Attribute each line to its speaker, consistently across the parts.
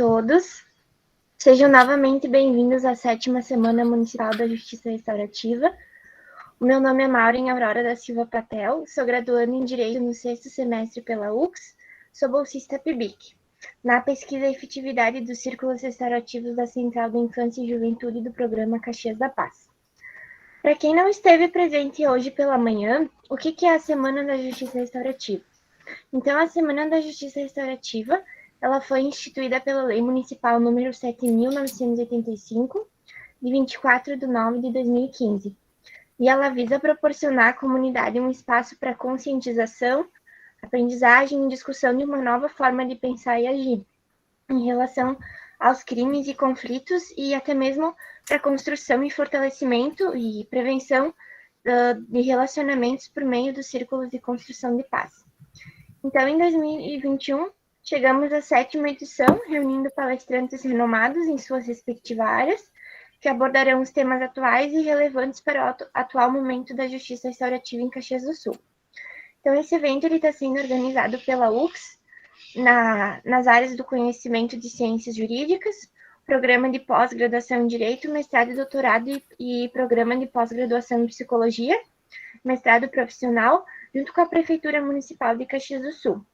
Speaker 1: Todos, sejam novamente bem-vindos à 7ª Semana Municipal da Justiça Restaurativa. O meu nome é Maureen Aurora da Silva Patel, sou graduanda em Direito no 6º semestre pela UX, sou bolsista PIBIC, na pesquisa e efetividade dos círculos restaurativos da Central da Infância e Juventude do programa Caxias da Paz. Para quem não esteve presente hoje pela manhã, o que é a Semana da Justiça Restaurativa? Então, a Semana da Justiça Restaurativa, ela foi instituída pela Lei Municipal número 7.985, de 24 de nove de 2015, e ela visa proporcionar à comunidade um espaço para conscientização, aprendizagem e discussão de uma nova forma de pensar e agir em relação aos crimes e conflitos e até mesmo para a construção e fortalecimento e prevenção de relacionamentos por meio dos círculos de construção de paz. Então, em 2021, chegamos à 7ª edição, reunindo palestrantes renomados em suas respectivas áreas, que abordarão os temas atuais e relevantes para o atual momento da justiça restaurativa em Caxias do Sul. Então, esse evento está sendo organizado pela UX, nas áreas do conhecimento de ciências jurídicas, programa de pós-graduação em Direito, mestrado e doutorado e programa de pós-graduação em Psicologia, mestrado profissional, junto com a Prefeitura Municipal de Caxias do Sul,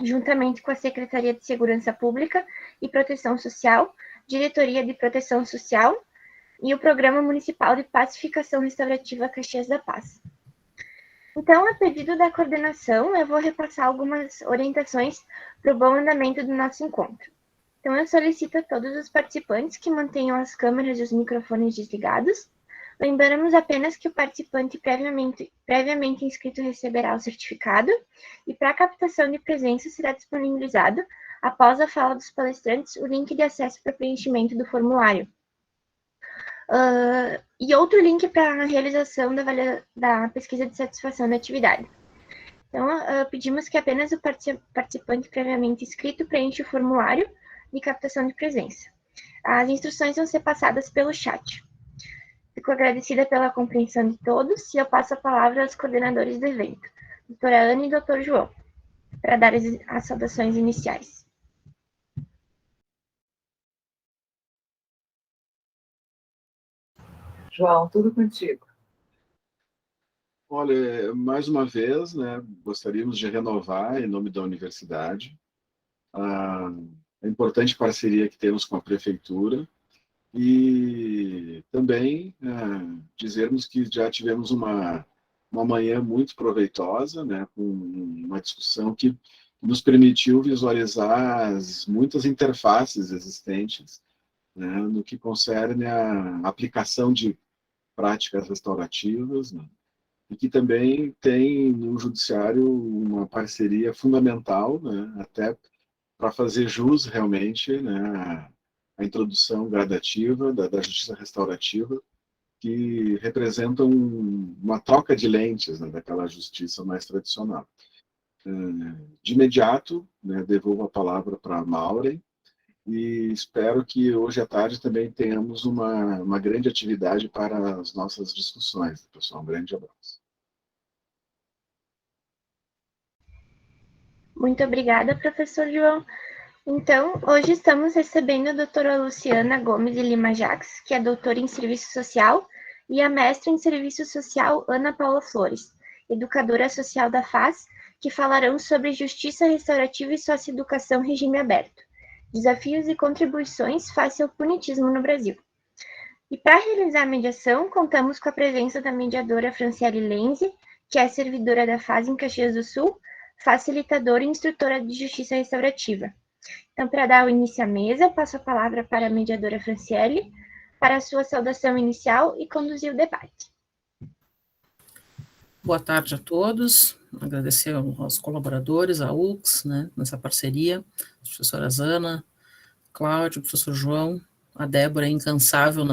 Speaker 1: juntamente com a Secretaria de Segurança Pública e Proteção Social, Diretoria de Proteção Social e o Programa Municipal de Pacificação Restaurativa Caxias da Paz. Então, a pedido da coordenação, eu vou repassar algumas orientações para o bom andamento do nosso encontro. Então, eu solicito a todos os participantes que mantenham as câmeras e os microfones desligados. Lembramos apenas que o participante previamente inscrito receberá o certificado e para a captação de presença será disponibilizado, após a fala dos palestrantes, o link de acesso para preenchimento do formulário. E outro link para a realização da pesquisa de satisfação da atividade. Então, pedimos que apenas o participante previamente inscrito preencha o formulário de captação de presença. As instruções vão ser passadas pelo chat. Fico agradecida pela compreensão de todos e eu passo a palavra aos coordenadores do evento, doutora Ana e doutor João, para dar as saudações iniciais.
Speaker 2: João, tudo contigo.
Speaker 3: Olha, mais uma vez, né, gostaríamos de renovar, em nome da universidade, a importante parceria que temos com a Prefeitura e também dizermos que já tivemos uma manhã muito proveitosa, né, com uma discussão que nos permitiu visualizar muitas interfaces existentes, né, no que concerne a aplicação de práticas restaurativas, né, e que também tem no judiciário uma parceria fundamental, né, até para fazer jus realmente, né, a introdução gradativa da justiça restaurativa, que representa uma troca de lentes, né, daquela justiça mais tradicional. De imediato, né, devolvo a palavra para a Maureen, e espero que hoje à tarde também tenhamos uma grande atividade para as nossas discussões. Pessoal, um grande abraço.
Speaker 1: Muito obrigada, professor João. Então, hoje estamos recebendo a doutora Luciana Gomes de Lima Jacques, que é doutora em Serviço Social, e a mestra em Serviço Social, Ana Paula Flores, educadora social da FAS, que falarão sobre justiça restaurativa e socioeducação regime aberto, desafios e contribuições face ao punitismo no Brasil. E para realizar a mediação, contamos com a presença da mediadora Franciele Lenze, que é servidora da FAS em Caxias do Sul, facilitadora e instrutora de justiça restaurativa. Então, para dar o início à mesa, passo a palavra para a mediadora Franciele, para a sua saudação inicial e conduzir o debate.
Speaker 4: Boa tarde a todos, agradecer aos colaboradores, à UX, né, nessa parceria, a professora Ana, Cláudio, o professor João, a Débora incansável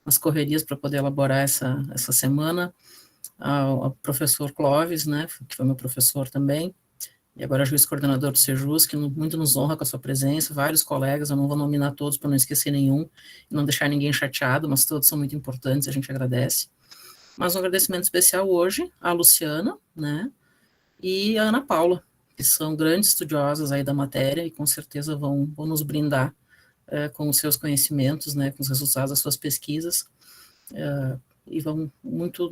Speaker 4: nas correrias para poder elaborar essa semana, ao professor Clóvis, né, que foi meu professor também, e agora juiz coordenador do Sejus, que muito nos honra com a sua presença, vários colegas, eu não vou nominar todos para não esquecer nenhum, e não deixar ninguém chateado, mas todos são muito importantes, a gente agradece. Mas um agradecimento especial hoje à Luciana, né, e à Ana Paula, que são grandes estudiosas aí da matéria e com certeza vão nos brindar com os seus conhecimentos, né, com os resultados das suas pesquisas, e vão muito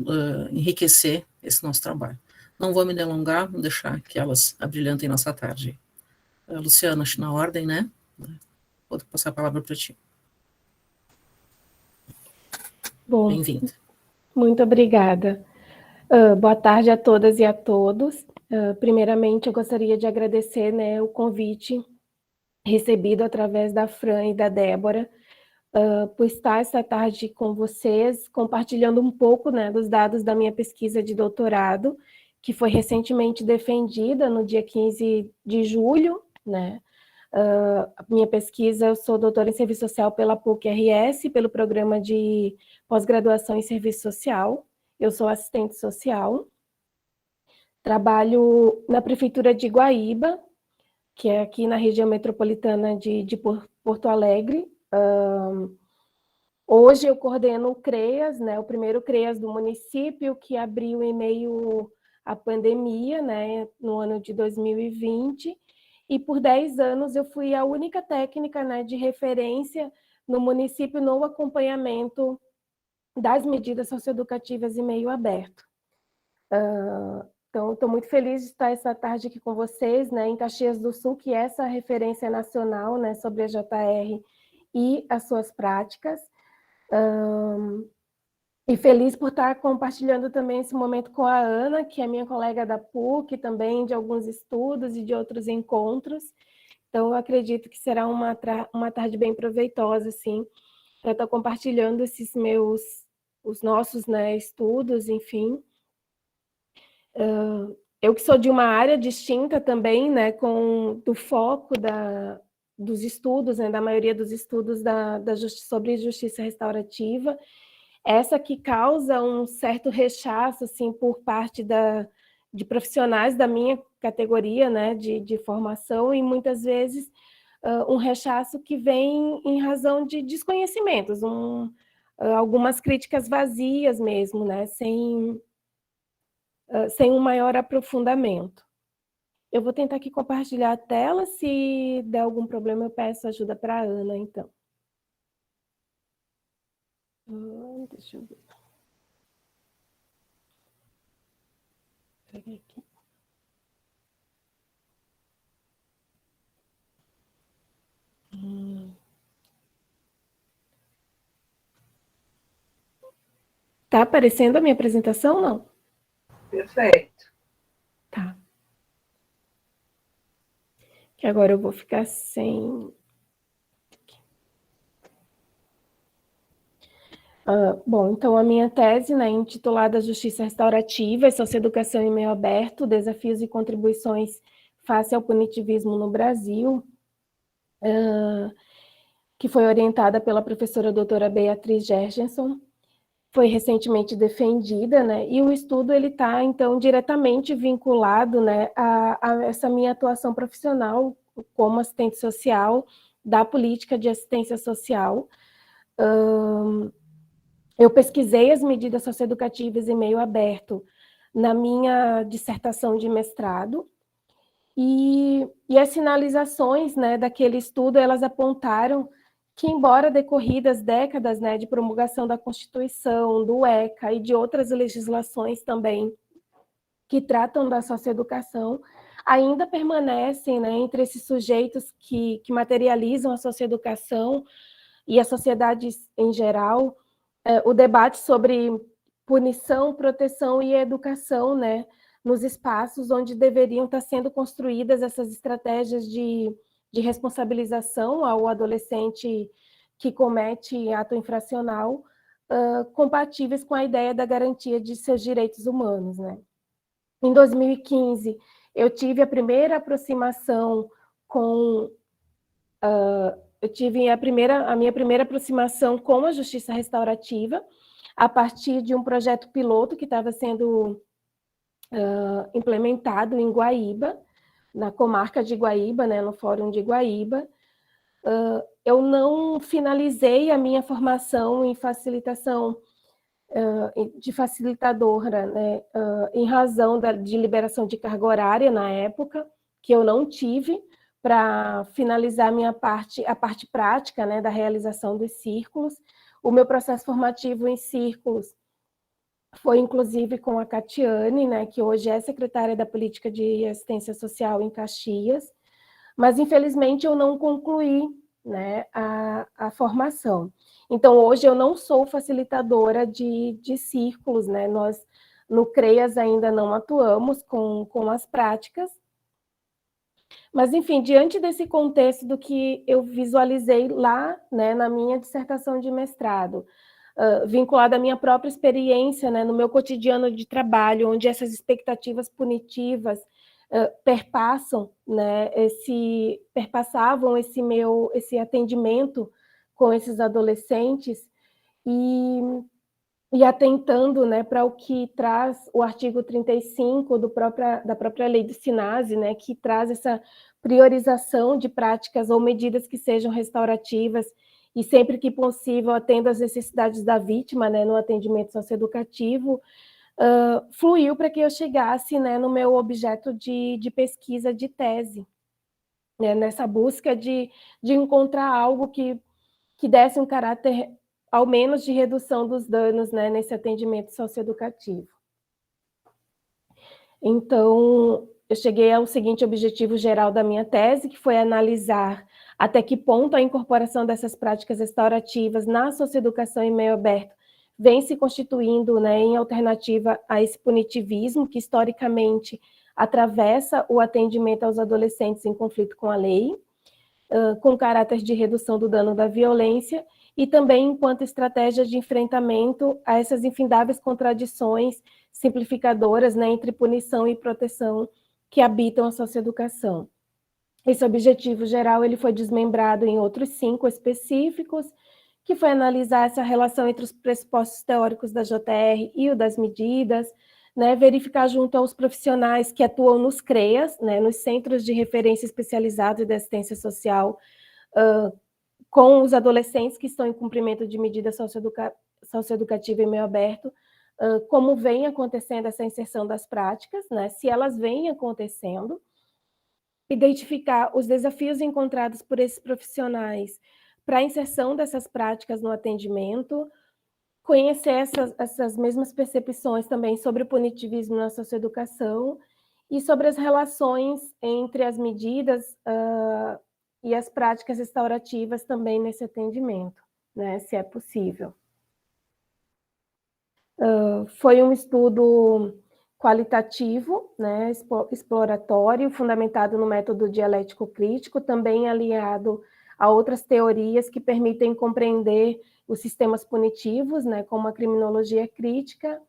Speaker 4: enriquecer esse nosso trabalho. Não vou me delongar, vou deixar que elas abrilhantem nossa tarde. Luciana, acho na ordem, né? Vou passar a palavra para ti.
Speaker 5: Bom,
Speaker 4: bem-vinda.
Speaker 5: Muito obrigada. Boa tarde a todas e a todos. Primeiramente, eu gostaria de agradecer, né, o convite recebido através da Fran e da Débora, por estar essa tarde com vocês, compartilhando um pouco, né, dos dados da minha pesquisa de doutorado, que foi recentemente defendida no dia 15 de julho, né. A minha pesquisa, eu sou doutora em Serviço Social pela PUC-RS, pelo programa de pós-graduação em Serviço Social. Eu sou assistente social. Trabalho na Prefeitura de Guaíba, que é aqui na região metropolitana de Porto Alegre. Hoje eu coordeno o CREAS, né, o primeiro CREAS do município, que abriu em meio à pandemia, né, no ano de 2020, e por 10 anos eu fui a única técnica, né, de referência no município no acompanhamento das medidas socioeducativas em meio aberto. Então, estou muito feliz de estar essa tarde aqui com vocês, né, em Caxias do Sul, que é essa referência nacional, né, sobre a JR e as suas práticas. E feliz por estar compartilhando também esse momento com a Ana, que é minha colega da PUC, também de alguns estudos e de outros encontros. Então, eu acredito que será uma tarde bem proveitosa, assim, para estar compartilhando os nossos, né, estudos, enfim. Eu que sou de uma área distinta também, né, do foco dos estudos, né, da maioria dos estudos sobre justiça restaurativa, essa que causa um certo rechaço, assim, por parte de profissionais da minha categoria, né, de formação, e muitas vezes um rechaço que vem em razão de desconhecimentos, algumas críticas vazias mesmo, né, sem um maior aprofundamento. Eu vou tentar aqui compartilhar a tela, se der algum problema eu peço ajuda para a Ana, então. Deixa eu ver. Peguei aqui. Tá aparecendo a minha apresentação, não?
Speaker 2: Perfeito.
Speaker 5: Tá. Que agora eu vou ficar sem... Bom, então a minha tese, né, intitulada Justiça Restaurativa e Socioeducação em Meio Aberto, Desafios e Contribuições face ao punitivismo no Brasil, que foi orientada pela professora doutora Beatriz Gergenson, foi recentemente defendida, né, e o estudo ele está, então, diretamente vinculado, né, a essa minha atuação profissional como assistente social, da política de assistência social. Eu pesquisei as medidas socioeducativas em meio aberto na minha dissertação de mestrado, e as sinalizações, né, daquele estudo, elas apontaram que, embora decorridas décadas, né, de promulgação da Constituição, do ECA e de outras legislações também que tratam da socioeducação, ainda permanecem, né, entre esses sujeitos que materializam a socioeducação e a sociedade em geral, o debate sobre punição, proteção e educação, né, nos espaços onde deveriam estar sendo construídas essas estratégias de responsabilização ao adolescente que comete ato infracional, compatíveis com a ideia da garantia de seus direitos humanos, né. Em 2015, eu tive a primeira aproximação com... eu tive a minha primeira aproximação com a justiça restaurativa, a partir de um projeto piloto que estava sendo implementado em Guaíba, na comarca de Guaíba, né, no Fórum de Guaíba. Eu não finalizei a minha formação em facilitação, de facilitadora, né, em razão de liberação de carga horária na época, que eu não tive, para finalizar a parte prática, né, da realização dos círculos. O meu processo formativo em círculos foi, inclusive, com a Catiane, né, que hoje é secretária da Política de Assistência Social em Caxias, mas, infelizmente, eu não concluí, né, a formação. Então, hoje eu não sou facilitadora de círculos, né, nós no CREAS ainda não atuamos com as práticas, mas, enfim, diante desse contexto do que eu visualizei lá, né, na minha dissertação de mestrado, vinculada à minha própria experiência, né, no meu cotidiano de trabalho, onde essas expectativas punitivas perpassavam esse atendimento com esses adolescentes e atentando, né, para o que traz o artigo 35 da própria lei do SINASE, né, que traz essa priorização de práticas ou medidas que sejam restaurativas e sempre que possível atendo às necessidades da vítima, né, no atendimento socioeducativo, fluiu para que eu chegasse, né, no meu objeto de pesquisa de tese, né, nessa busca de encontrar algo que desse um caráter, ao menos, de redução dos danos, né, nesse atendimento socioeducativo. Então, eu cheguei ao seguinte objetivo geral da minha tese, que foi analisar até que ponto a incorporação dessas práticas restaurativas na socioeducação em meio aberto vem se constituindo, né, em alternativa a esse punitivismo que, historicamente, atravessa o atendimento aos adolescentes em conflito com a lei, com caráter de redução do dano da violência, e também enquanto estratégia de enfrentamento a essas infindáveis contradições simplificadoras, né, entre punição e proteção que habitam a socioeducação. Esse objetivo geral ele foi desmembrado em outros 5 específicos, que foi analisar essa relação entre os pressupostos teóricos da JR e o das medidas, né, verificar junto aos profissionais que atuam nos CREAS, né, nos Centros de Referência Especializados de Assistência Social, com os adolescentes que estão em cumprimento de medida socioeducativa em meio aberto, como vem acontecendo essa inserção das práticas, né, se elas vêm acontecendo, identificar os desafios encontrados por esses profissionais para a inserção dessas práticas no atendimento, conhecer essas mesmas percepções também sobre o punitivismo na socioeducação e sobre as relações entre as medidas e as práticas restaurativas também nesse atendimento, né, se é possível. Foi um estudo qualitativo, né, exploratório, fundamentado no método dialético crítico, também alinhado a outras teorias que permitem compreender os sistemas punitivos, né, como a criminologia crítica.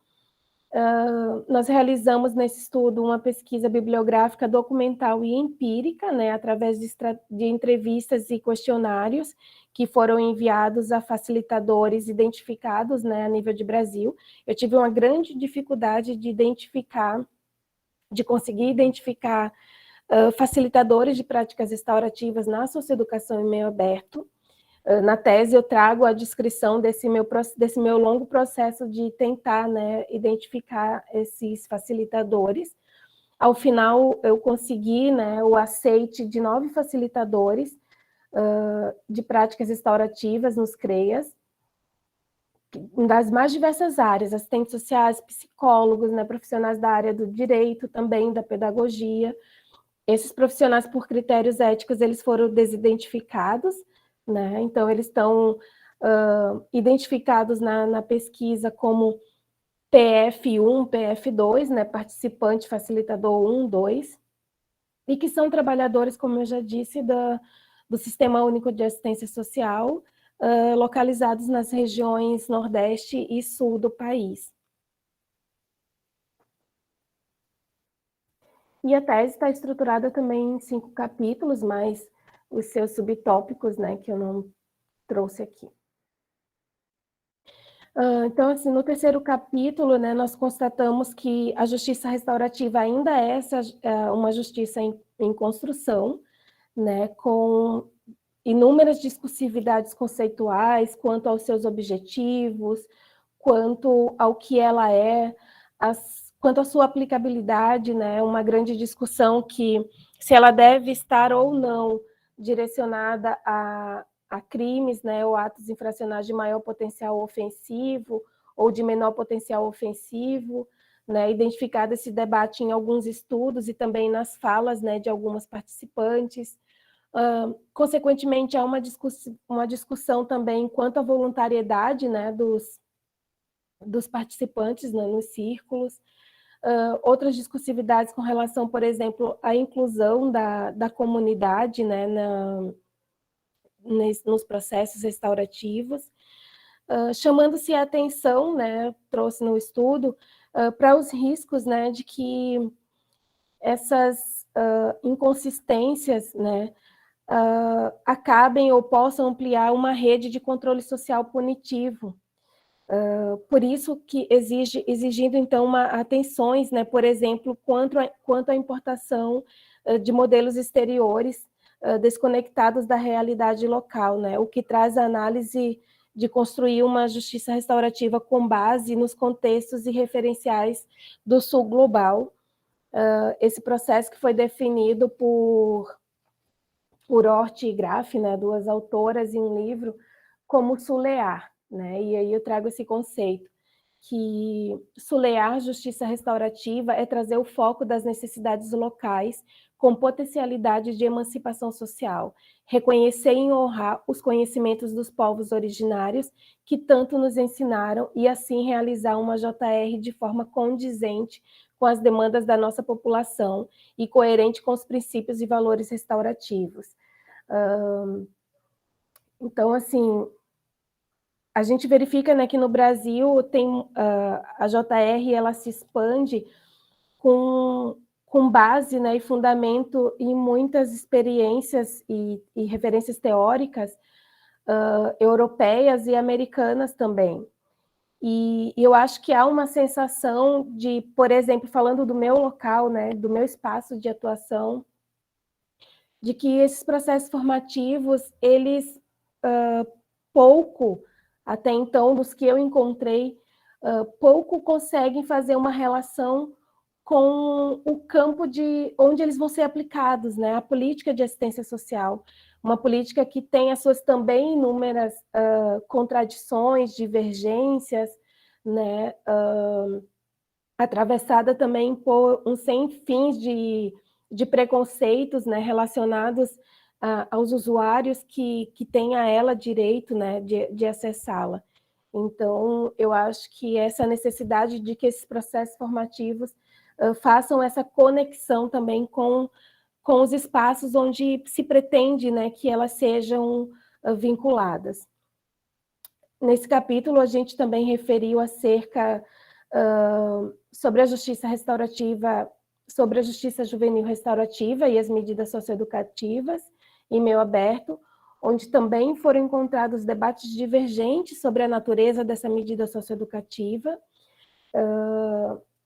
Speaker 5: Nós realizamos nesse estudo uma pesquisa bibliográfica documental e empírica, né, através de entrevistas e questionários que foram enviados a facilitadores identificados, né, a nível de Brasil. Eu tive uma grande dificuldade de conseguir identificar facilitadores de práticas restaurativas na socioeducação em meio aberto. Na tese, eu trago a descrição desse meu longo processo de tentar, né, identificar esses facilitadores. Ao final, eu consegui, né, o aceite de 9 facilitadores de práticas restaurativas nos CREAS, das mais diversas áreas, assistentes sociais, psicólogos, né, profissionais da área do direito, também da pedagogia. Esses profissionais, por critérios éticos, eles foram desidentificados, né? Então, eles estão identificados na pesquisa como PF1, PF2, né? Participante, facilitador 1, 2, e que são trabalhadores, como eu já disse, do Sistema Único de Assistência Social, localizados nas regiões Nordeste e Sul do país. E a tese está estruturada também em 5 capítulos, mas os seus subtópicos, né, que eu não trouxe aqui. Então, assim, no 3º capítulo, né, nós constatamos que a justiça restaurativa ainda é uma justiça em construção, né, com inúmeras discursividades conceituais quanto aos seus objetivos, quanto ao que ela é, quanto à sua aplicabilidade, né, uma grande discussão que se ela deve estar ou não direcionada a crimes, né, ou atos infracionais de maior potencial ofensivo ou de menor potencial ofensivo, né, identificado esse debate em alguns estudos e também nas falas, né, de algumas participantes. Consequentemente, há uma discussão também quanto à voluntariedade, né, dos participantes, né, nos círculos. Outras discursividades com relação, por exemplo, à inclusão da comunidade, né, nos processos restaurativos, chamando-se a atenção, né, trouxe no estudo, para os riscos, né, de que essas inconsistências, né, acabem ou possam ampliar uma rede de controle social punitivo. Por isso que exigindo, então, atenções, né, por exemplo, quanto à importação de modelos exteriores desconectados da realidade local, né, o que traz a análise de construir uma justiça restaurativa com base nos contextos e referenciais do sul global. Esse processo que foi definido por Hort e Graf, né, duas autoras em um livro, como sulear, né? E aí eu trago esse conceito, que sulear justiça restaurativa é trazer o foco das necessidades locais com potencialidade de emancipação social, reconhecer e honrar os conhecimentos dos povos originários que tanto nos ensinaram e assim realizar uma JR de forma condizente com as demandas da nossa população e coerente com os princípios e valores restaurativos. Então, assim, a gente verifica, né, que no Brasil tem a JR, ela se expande com base, né, e fundamento em muitas experiências e referências teóricas europeias e americanas também. E eu acho que há uma sensação de, por exemplo, falando do meu local, né, do meu espaço de atuação, de que esses processos formativos, eles pouco, até então, dos que eu encontrei, pouco conseguem fazer uma relação com o campo de onde eles vão ser aplicados, né? A política de assistência social, uma política que tem as suas também inúmeras contradições, divergências, né? Atravessada também por um sem fins de preconceitos, né? Relacionados aos usuários que têm a ela direito, né? de acessá-la. Então, eu acho que essa necessidade de que esses processos formativos façam essa conexão também com os espaços onde se pretende, né, que elas sejam vinculadas. Nesse capítulo, a gente também referiu acerca sobre a justiça restaurativa, sobre a justiça juvenil restaurativa e as medidas socioeducativas em meio aberto, onde também foram encontrados debates divergentes sobre a natureza dessa medida socioeducativa.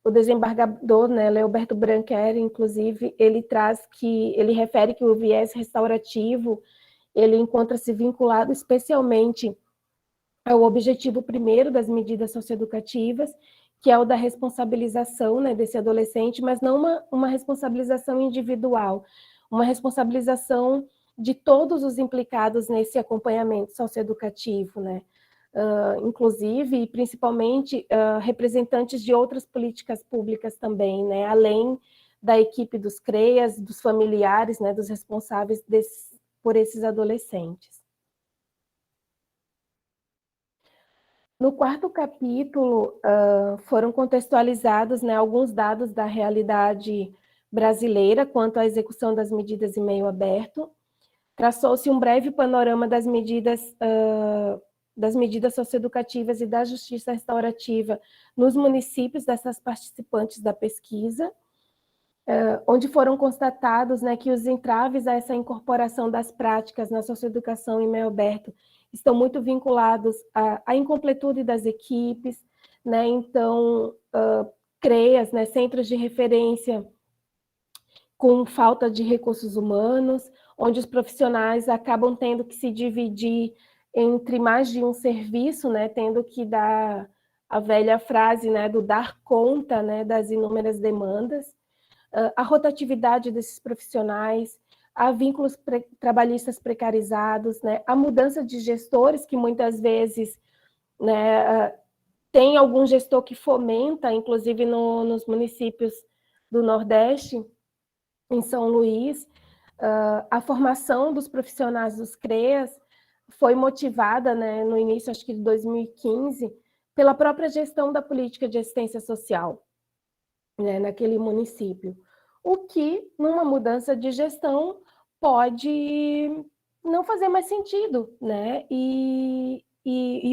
Speaker 5: O desembargador, né, Leoberto Branquer, inclusive, ele refere que o viés restaurativo, ele encontra-se vinculado especialmente ao objetivo primeiro das medidas socioeducativas, que é o da responsabilização, né, desse adolescente, mas não uma responsabilização individual, uma responsabilização de todos os implicados nesse acompanhamento socioeducativo, né? Inclusive, e principalmente, representantes de outras políticas públicas também, né? Além da equipe dos CREAS, dos familiares, né, dos responsáveis por esses adolescentes. No quarto capítulo, foram contextualizados, né, alguns dados da realidade brasileira quanto à execução das medidas em meio aberto. Traçou-se um breve panorama das medidas socioeducativas e da justiça restaurativa nos municípios dessas participantes da pesquisa, onde foram constatados, né, que os entraves a essa incorporação das práticas na socioeducação em meio aberto estão muito vinculados à incompletude das equipes, né, então, CREAS, né, centros de referência com falta de recursos humanos, onde os profissionais acabam tendo que se dividir entre mais de um serviço, né, tendo que dar a velha frase, né, do dar conta, né, das inúmeras demandas. a rotatividade desses profissionais, a vínculos trabalhistas precarizados, né, a mudança de gestores, que muitas vezes, né, tem algum gestor que fomenta, inclusive nos municípios do Nordeste, em São Luís, a formação dos profissionais dos CREAS foi motivada, né, no início, acho que de 2015, pela própria gestão da política de assistência social, né, naquele município. O que, numa mudança de gestão, pode não fazer mais sentido, né? E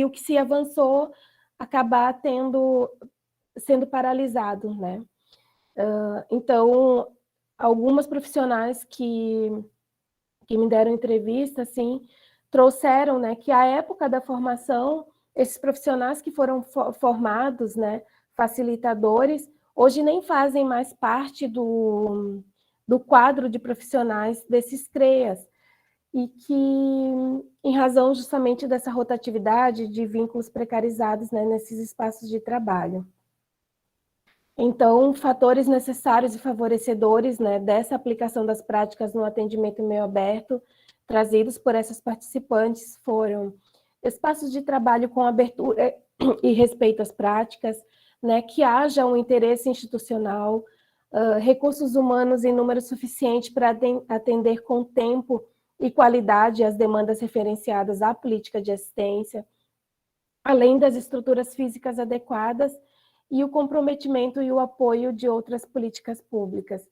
Speaker 5: o que se avançou acabar sendo paralisado, né? Então, algumas profissionais que me deram entrevista, assim, trouxeram, né, que à época da formação, esses profissionais que foram formados, né, facilitadores, hoje nem fazem mais parte do quadro de profissionais desses CREAS, e que, em razão justamente dessa rotatividade de vínculos precarizados, né, nesses espaços de trabalho. Então, fatores necessários e favorecedores, né, dessa aplicação das práticas no atendimento em meio aberto, trazidos por essas participantes, foram espaços de trabalho com abertura e respeito às práticas, né, que haja um interesse institucional, recursos humanos em número suficiente para atender com tempo e qualidade as demandas referenciadas à política de assistência, além das estruturas físicas adequadas e o comprometimento e o apoio de outras políticas públicas.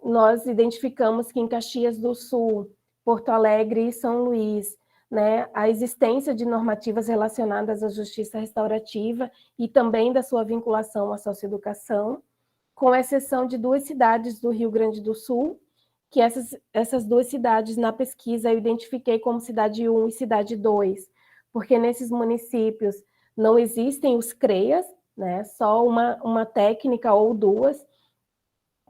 Speaker 5: Nós identificamos que em Caxias do Sul, Porto Alegre e São Luís, né, a existência de normativas relacionadas à justiça restaurativa e também da sua vinculação à socioeducação, com exceção de 2 cidades do Rio Grande do Sul, que essas 2 cidades, na pesquisa, eu identifiquei como cidade 1 e cidade 2, porque nesses municípios não existem os CREAS, né, só uma técnica ou 2,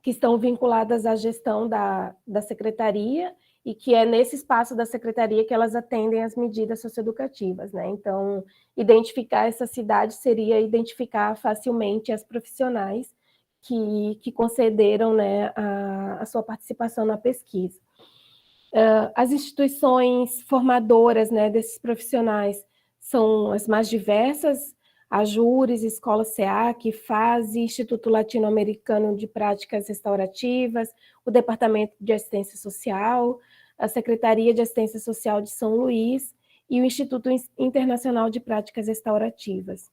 Speaker 5: que estão vinculadas à gestão da secretaria, e que é nesse espaço da secretaria que elas atendem as medidas socioeducativas, né? Então, identificar essa cidade seria identificar facilmente as profissionais que concederam, né, a sua participação na pesquisa. As instituições formadoras, né, desses profissionais são as mais diversas: a Jures, Escola SEAC, FASE, Instituto Latino-Americano de Práticas Restaurativas, o Departamento de Assistência Social, a Secretaria de Assistência Social de São Luís e o Instituto Internacional de Práticas Restaurativas.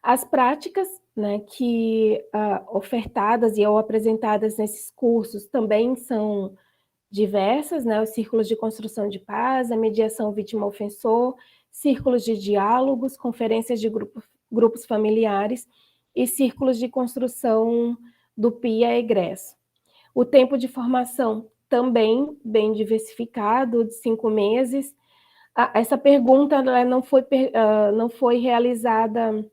Speaker 5: As práticas, né, que ofertadas e ou apresentadas nesses cursos também são diversas, né, os círculos de construção de paz, a mediação vítima-ofensor, círculos de diálogos, conferências de grupos familiares e círculos de construção do PIA egresso. O tempo de formação também bem diversificado, de 5 meses. Essa pergunta ela não foi realizada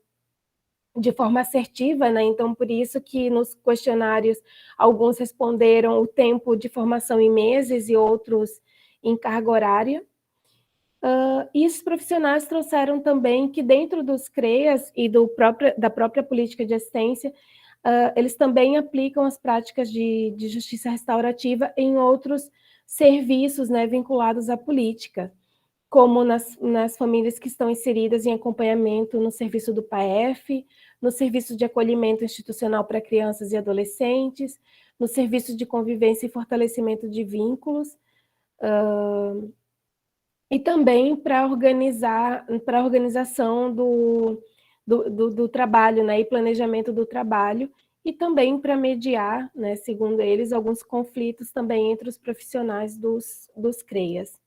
Speaker 5: de forma assertiva, né? Então, por isso que nos questionários alguns responderam o tempo de formação em meses e outros em carga horária. E os profissionais trouxeram também que dentro dos CREAS e da própria política de assistência, eles também aplicam as práticas de justiça restaurativa em outros serviços, né, vinculados à política, como nas famílias que estão inseridas em acompanhamento no serviço do PAEF, no serviço de acolhimento institucional para crianças e adolescentes, no serviço de convivência e fortalecimento de vínculos, e também para a organização do trabalho, né, e planejamento do trabalho, e também para mediar, né, segundo eles, alguns conflitos também entre os profissionais dos CREAS.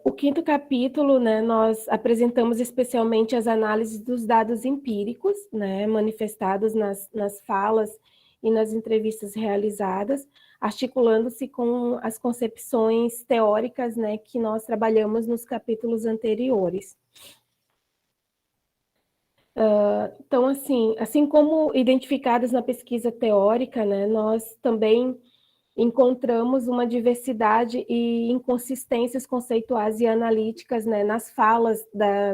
Speaker 5: O 5º capítulo, né, nós apresentamos especialmente as análises dos dados empíricos, né, manifestados nas falas e nas entrevistas realizadas, articulando-se com as concepções teóricas, né, que nós trabalhamos nos capítulos anteriores. Então, assim como identificadas na pesquisa teórica, né, nós também encontramos uma diversidade e inconsistências conceituais e analíticas, né, nas falas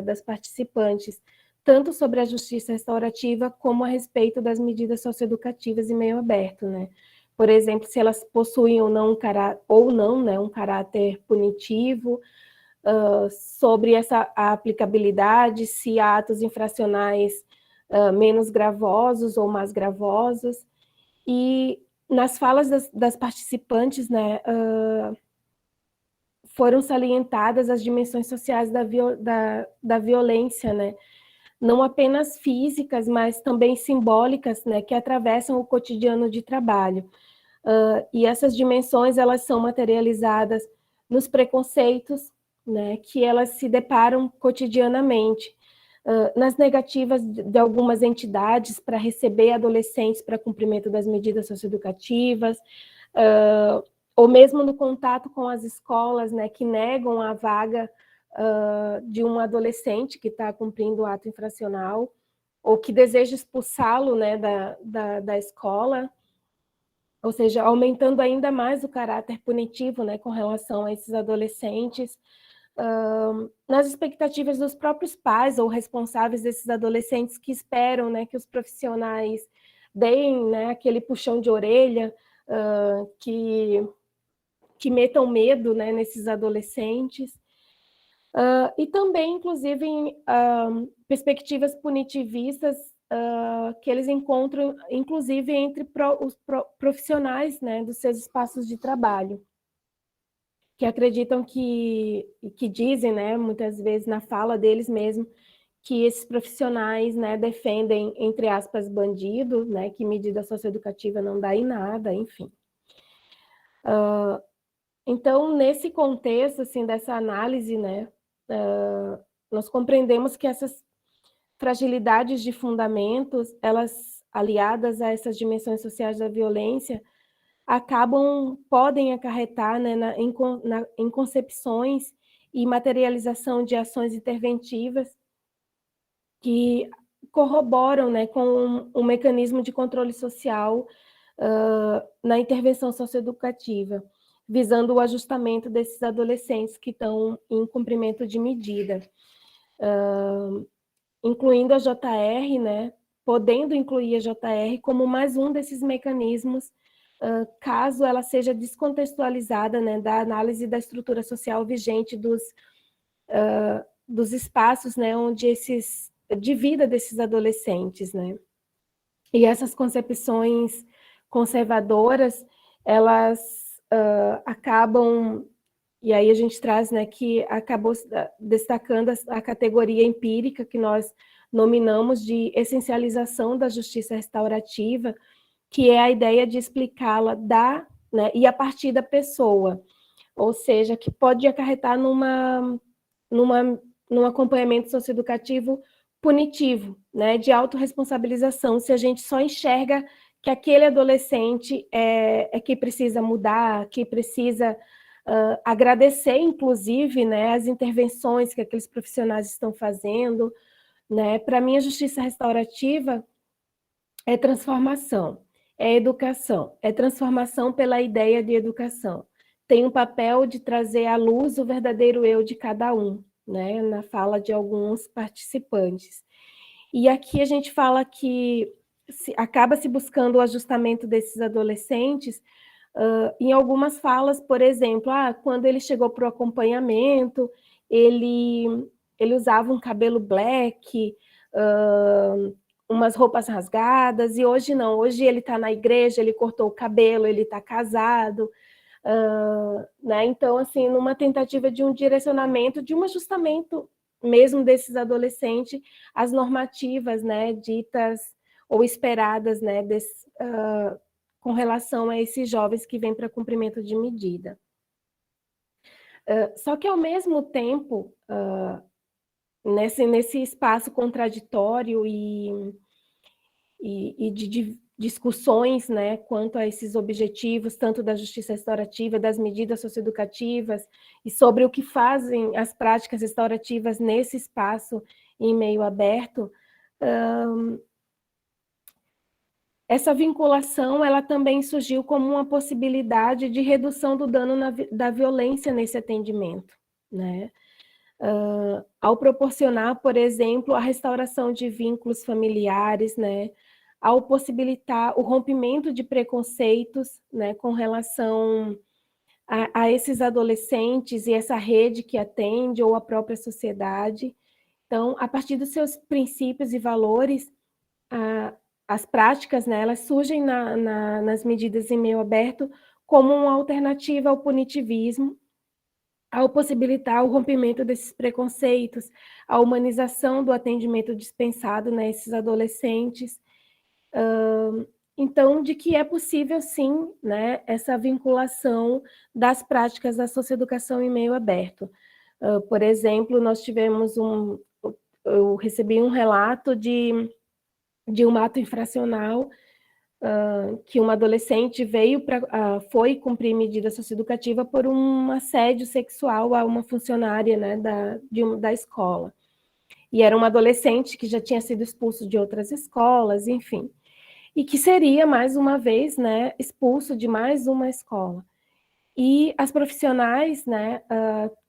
Speaker 5: das participantes, tanto sobre a justiça restaurativa como a respeito das medidas socioeducativas em meio aberto, né? Por exemplo, se elas possuem ou não um caráter punitivo, sobre a aplicabilidade, se há atos infracionais menos gravosos ou mais gravosos. E nas falas das participantes, né, foram salientadas as dimensões sociais da violência, né, não apenas físicas, mas também simbólicas, né, que atravessam o cotidiano de trabalho. E essas dimensões, elas são materializadas nos preconceitos, né, que elas se deparam cotidianamente, nas negativas de algumas entidades para receber adolescentes para cumprimento das medidas socioeducativas, ou mesmo no contato com as escolas, né, que negam a vaga de um adolescente que está cumprindo o ato infracional, ou que deseja expulsá-lo, né, da escola, ou seja, aumentando ainda mais o caráter punitivo, né, com relação a esses adolescentes, nas expectativas dos próprios pais ou responsáveis desses adolescentes que esperam, né, que os profissionais deem, né, aquele puxão de orelha, que metam medo, né, nesses adolescentes. E também, inclusive, em perspectivas punitivistas que eles encontram, inclusive, entre os profissionais, né, dos seus espaços de trabalho, que acreditam que dizem, né, muitas vezes na fala deles mesmo, que esses profissionais, né, defendem, entre aspas, bandidos, né, que medida socioeducativa não dá em nada, enfim. Então, nesse contexto, assim, dessa análise, né, nós compreendemos que essas fragilidades de fundamentos, elas, aliadas a essas dimensões sociais da violência, podem acarretar, né, em concepções e materialização de ações interventivas que corroboram, né, com um mecanismo de controle social na intervenção socioeducativa, visando o ajustamento desses adolescentes que estão em cumprimento de medida, incluindo a JR, né, podendo incluir a JR como mais um desses mecanismos, caso ela seja descontextualizada, né, da análise da estrutura social vigente dos espaços, né, de vida desses adolescentes, né. E essas concepções conservadoras, elas acabam, e aí a gente traz, né, que acabou destacando a categoria empírica que nós nominamos de essencialização da justiça restaurativa, que é a ideia de explicá-la né, e a partir da pessoa, ou seja, que pode acarretar num acompanhamento socioeducativo punitivo, né, de autorresponsabilização, se a gente só enxerga que aquele adolescente é que precisa mudar, que precisa agradecer, inclusive, né, as intervenções que aqueles profissionais estão fazendo, né. Para mim, a justiça restaurativa é transformação, é educação, é transformação pela ideia de educação. Tem um papel de trazer à luz o verdadeiro eu de cada um, né, na fala de alguns participantes. E aqui a gente fala que acaba se buscando o ajustamento desses adolescentes em algumas falas, por exemplo, quando ele chegou para o acompanhamento, ele usava um cabelo black, umas roupas rasgadas, e hoje não, hoje ele está na igreja, ele cortou o cabelo, ele está casado, né? Então, assim, numa tentativa de um direcionamento, de um ajustamento mesmo desses adolescentes, as normativas, né, ditas ou esperadas, né, com relação a esses jovens que vêm para cumprimento de medida. Só que, ao mesmo tempo, nesse espaço contraditório e de discussões, né, quanto a esses objetivos, tanto da justiça restaurativa, das medidas socioeducativas, e sobre o que fazem as práticas restaurativas nesse espaço em meio aberto, essa vinculação, ela também surgiu como uma possibilidade de redução do dano da violência nesse atendimento, né? ao proporcionar, por exemplo, a restauração de vínculos familiares, né, ao possibilitar o rompimento de preconceitos, né, com relação a esses adolescentes e essa rede que atende, ou a própria sociedade. Então, a partir dos seus princípios e valores, as práticas, né, elas surgem nas medidas em meio aberto como uma alternativa ao punitivismo, ao possibilitar o rompimento desses preconceitos, a humanização do atendimento dispensado, né, a esses adolescentes. Então, de que é possível, sim, né, essa vinculação das práticas da socioeducação em meio aberto. Por exemplo, nós tivemos eu recebi um relato de um ato infracional, que uma adolescente foi cumprir medida socioeducativa por um assédio sexual a uma funcionária, né, da escola. E era uma adolescente que já tinha sido expulso de outras escolas, enfim, e que seria, mais uma vez, né, expulso de mais uma escola. E as profissionais, né,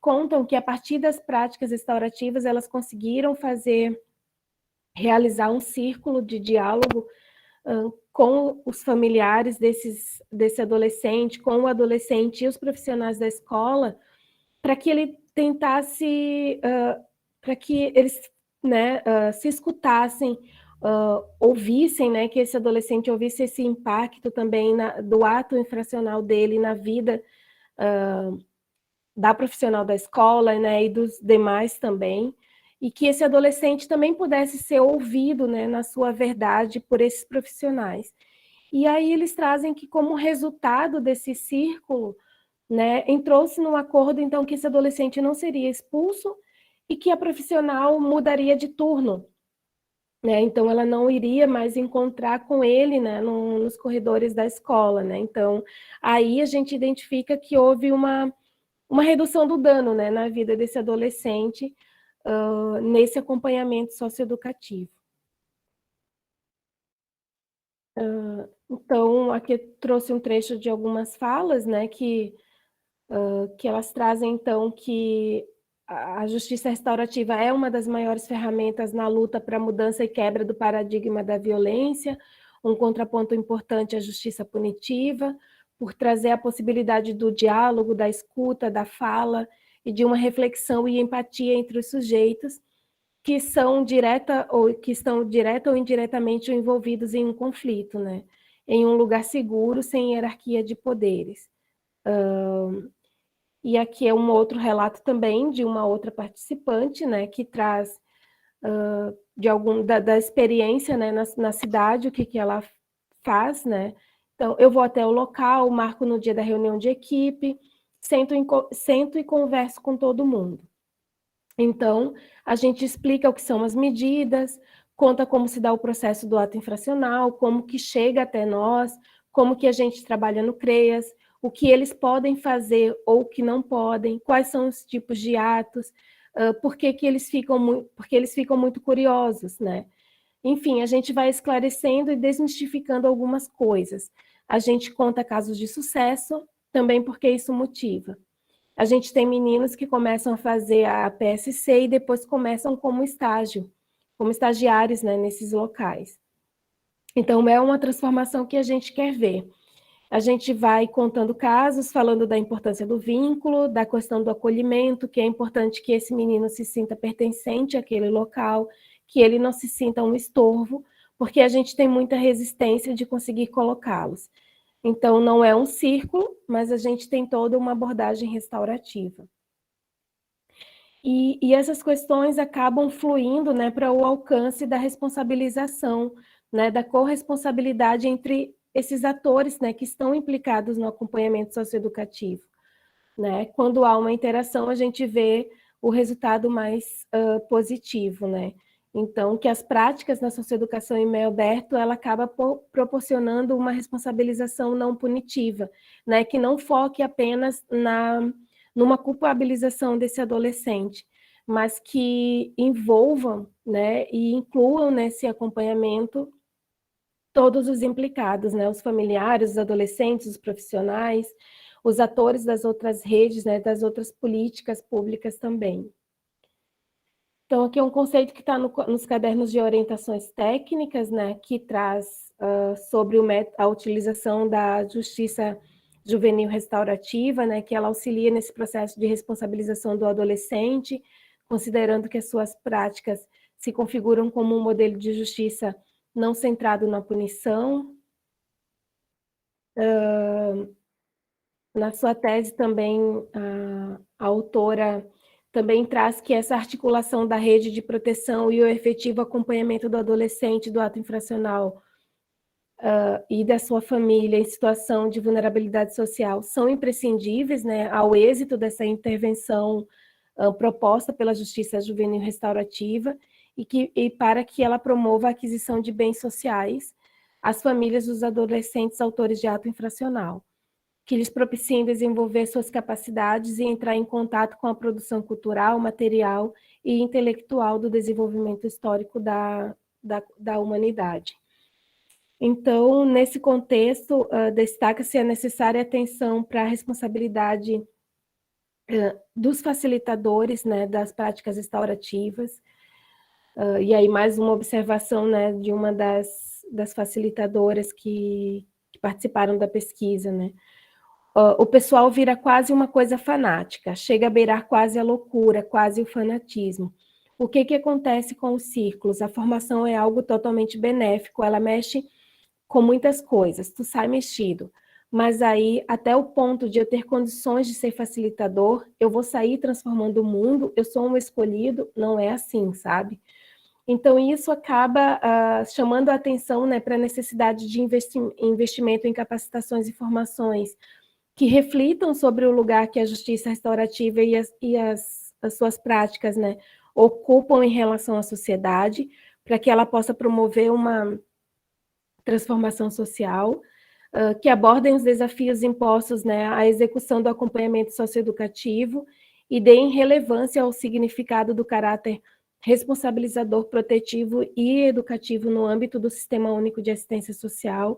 Speaker 5: contam que, a partir das práticas restaurativas, elas conseguiram realizar um círculo de diálogo com os familiares desse adolescente, com o adolescente e os profissionais da escola, para que ele tentasse, para que eles, né, se escutassem, ouvissem, né, que esse adolescente ouvisse esse impacto também do ato infracional dele na vida da profissional da escola, né, e dos demais também, e que esse adolescente também pudesse ser ouvido, né, na sua verdade por esses profissionais. E aí eles trazem que, como resultado desse círculo, né, entrou-se num acordo, então, que esse adolescente não seria expulso e que a profissional mudaria de turno, né? Então, ela não iria mais encontrar com ele, né, nos corredores da escola, né? Então, aí a gente identifica que houve uma redução do dano, né, na vida desse adolescente, nesse acompanhamento socioeducativo. Então, aqui eu trouxe um trecho de algumas falas, né, que elas trazem, então, que a justiça restaurativa é uma das maiores ferramentas na luta para a mudança e quebra do paradigma da violência, um contraponto importante à justiça punitiva, por trazer a possibilidade do diálogo, da escuta, da fala e de uma reflexão e empatia entre os sujeitos que estão direta ou indiretamente envolvidos em um conflito, né? Em um lugar seguro, sem hierarquia de poderes. E aqui é um outro relato também de uma outra participante, né, que traz da experiência, né, na cidade, o que ela faz, né? Então, eu vou até o local, marco no dia da reunião de equipe, sento e converso com todo mundo. Então, a gente explica o que são as medidas, conta como se dá o processo do ato infracional, como que chega até nós, como que a gente trabalha no CREAS, o que eles podem fazer ou que não podem, quais são os tipos de atos, porque eles ficam muito curiosos, né? Enfim, a gente vai esclarecendo e desmistificando algumas coisas. A gente conta casos de sucesso, também porque isso motiva. A gente tem meninos que começam a fazer a PSC e depois começam como estágio, como estagiários, né, nesses locais. Então, é uma transformação que a gente quer ver. A gente vai contando casos, falando da importância do vínculo, da questão do acolhimento, que é importante que esse menino se sinta pertencente àquele local, que ele não se sinta um estorvo, porque a gente tem muita resistência de conseguir colocá-los. Então, não é um círculo, mas a gente tem toda uma abordagem restaurativa. E essas questões acabam fluindo, né, para o alcance da responsabilização, né, da corresponsabilidade entre esses atores, né, que estão implicados no acompanhamento socioeducativo, né? Quando há uma interação, a gente vê o resultado mais positivo, né? Então, que as práticas na socioeducação em meio aberto, ela acaba proporcionando uma responsabilização não punitiva, né? Que não foque apenas numa culpabilização desse adolescente, mas que envolvam, né, e incluam nesse acompanhamento todos os implicados, né, os familiares, os adolescentes, os profissionais, os atores das outras redes, né, das outras políticas públicas também. Então, aqui é um conceito que está nos cadernos de orientações técnicas, né, que traz sobre a utilização da justiça juvenil restaurativa, né, que ela auxilia nesse processo de responsabilização do adolescente, considerando que as suas práticas se configuram como um modelo de justiça não centrado na punição. Na sua tese também, a autora também traz que essa articulação da rede de proteção e o efetivo acompanhamento do adolescente do ato infracional e da sua família em situação de vulnerabilidade social são imprescindíveis, né, ao êxito dessa intervenção proposta pela Justiça Juvenil Restaurativa e para que ela promova a aquisição de bens sociais às famílias dos adolescentes autores de ato infracional, que lhes propiciem desenvolver suas capacidades e entrar em contato com a produção cultural, material e intelectual do desenvolvimento histórico da humanidade. Então, nesse contexto, destaca-se a necessária atenção para a responsabilidade dos facilitadores, né, das práticas restaurativas. E aí, mais uma observação, né, de uma das facilitadoras que participaram da pesquisa, né? O pessoal vira quase uma coisa fanática, chega a beirar quase a loucura, quase o fanatismo. O que acontece com os círculos? A formação é algo totalmente benéfico, ela mexe com muitas coisas, tu sai mexido, mas aí, até o ponto de eu ter condições de ser facilitador, eu vou sair transformando o mundo, eu sou um escolhido, não é assim, sabe? Então, isso acaba chamando a atenção, né, para a necessidade de investimento em capacitações e formações que reflitam sobre o lugar que a justiça restaurativa e as suas práticas, né, ocupam em relação à sociedade, para que ela possa promover uma transformação social, que abordem os desafios impostos, né, à execução do acompanhamento socioeducativo e deem relevância ao significado do caráter responsabilizador, protetivo e educativo no âmbito do Sistema Único de Assistência Social,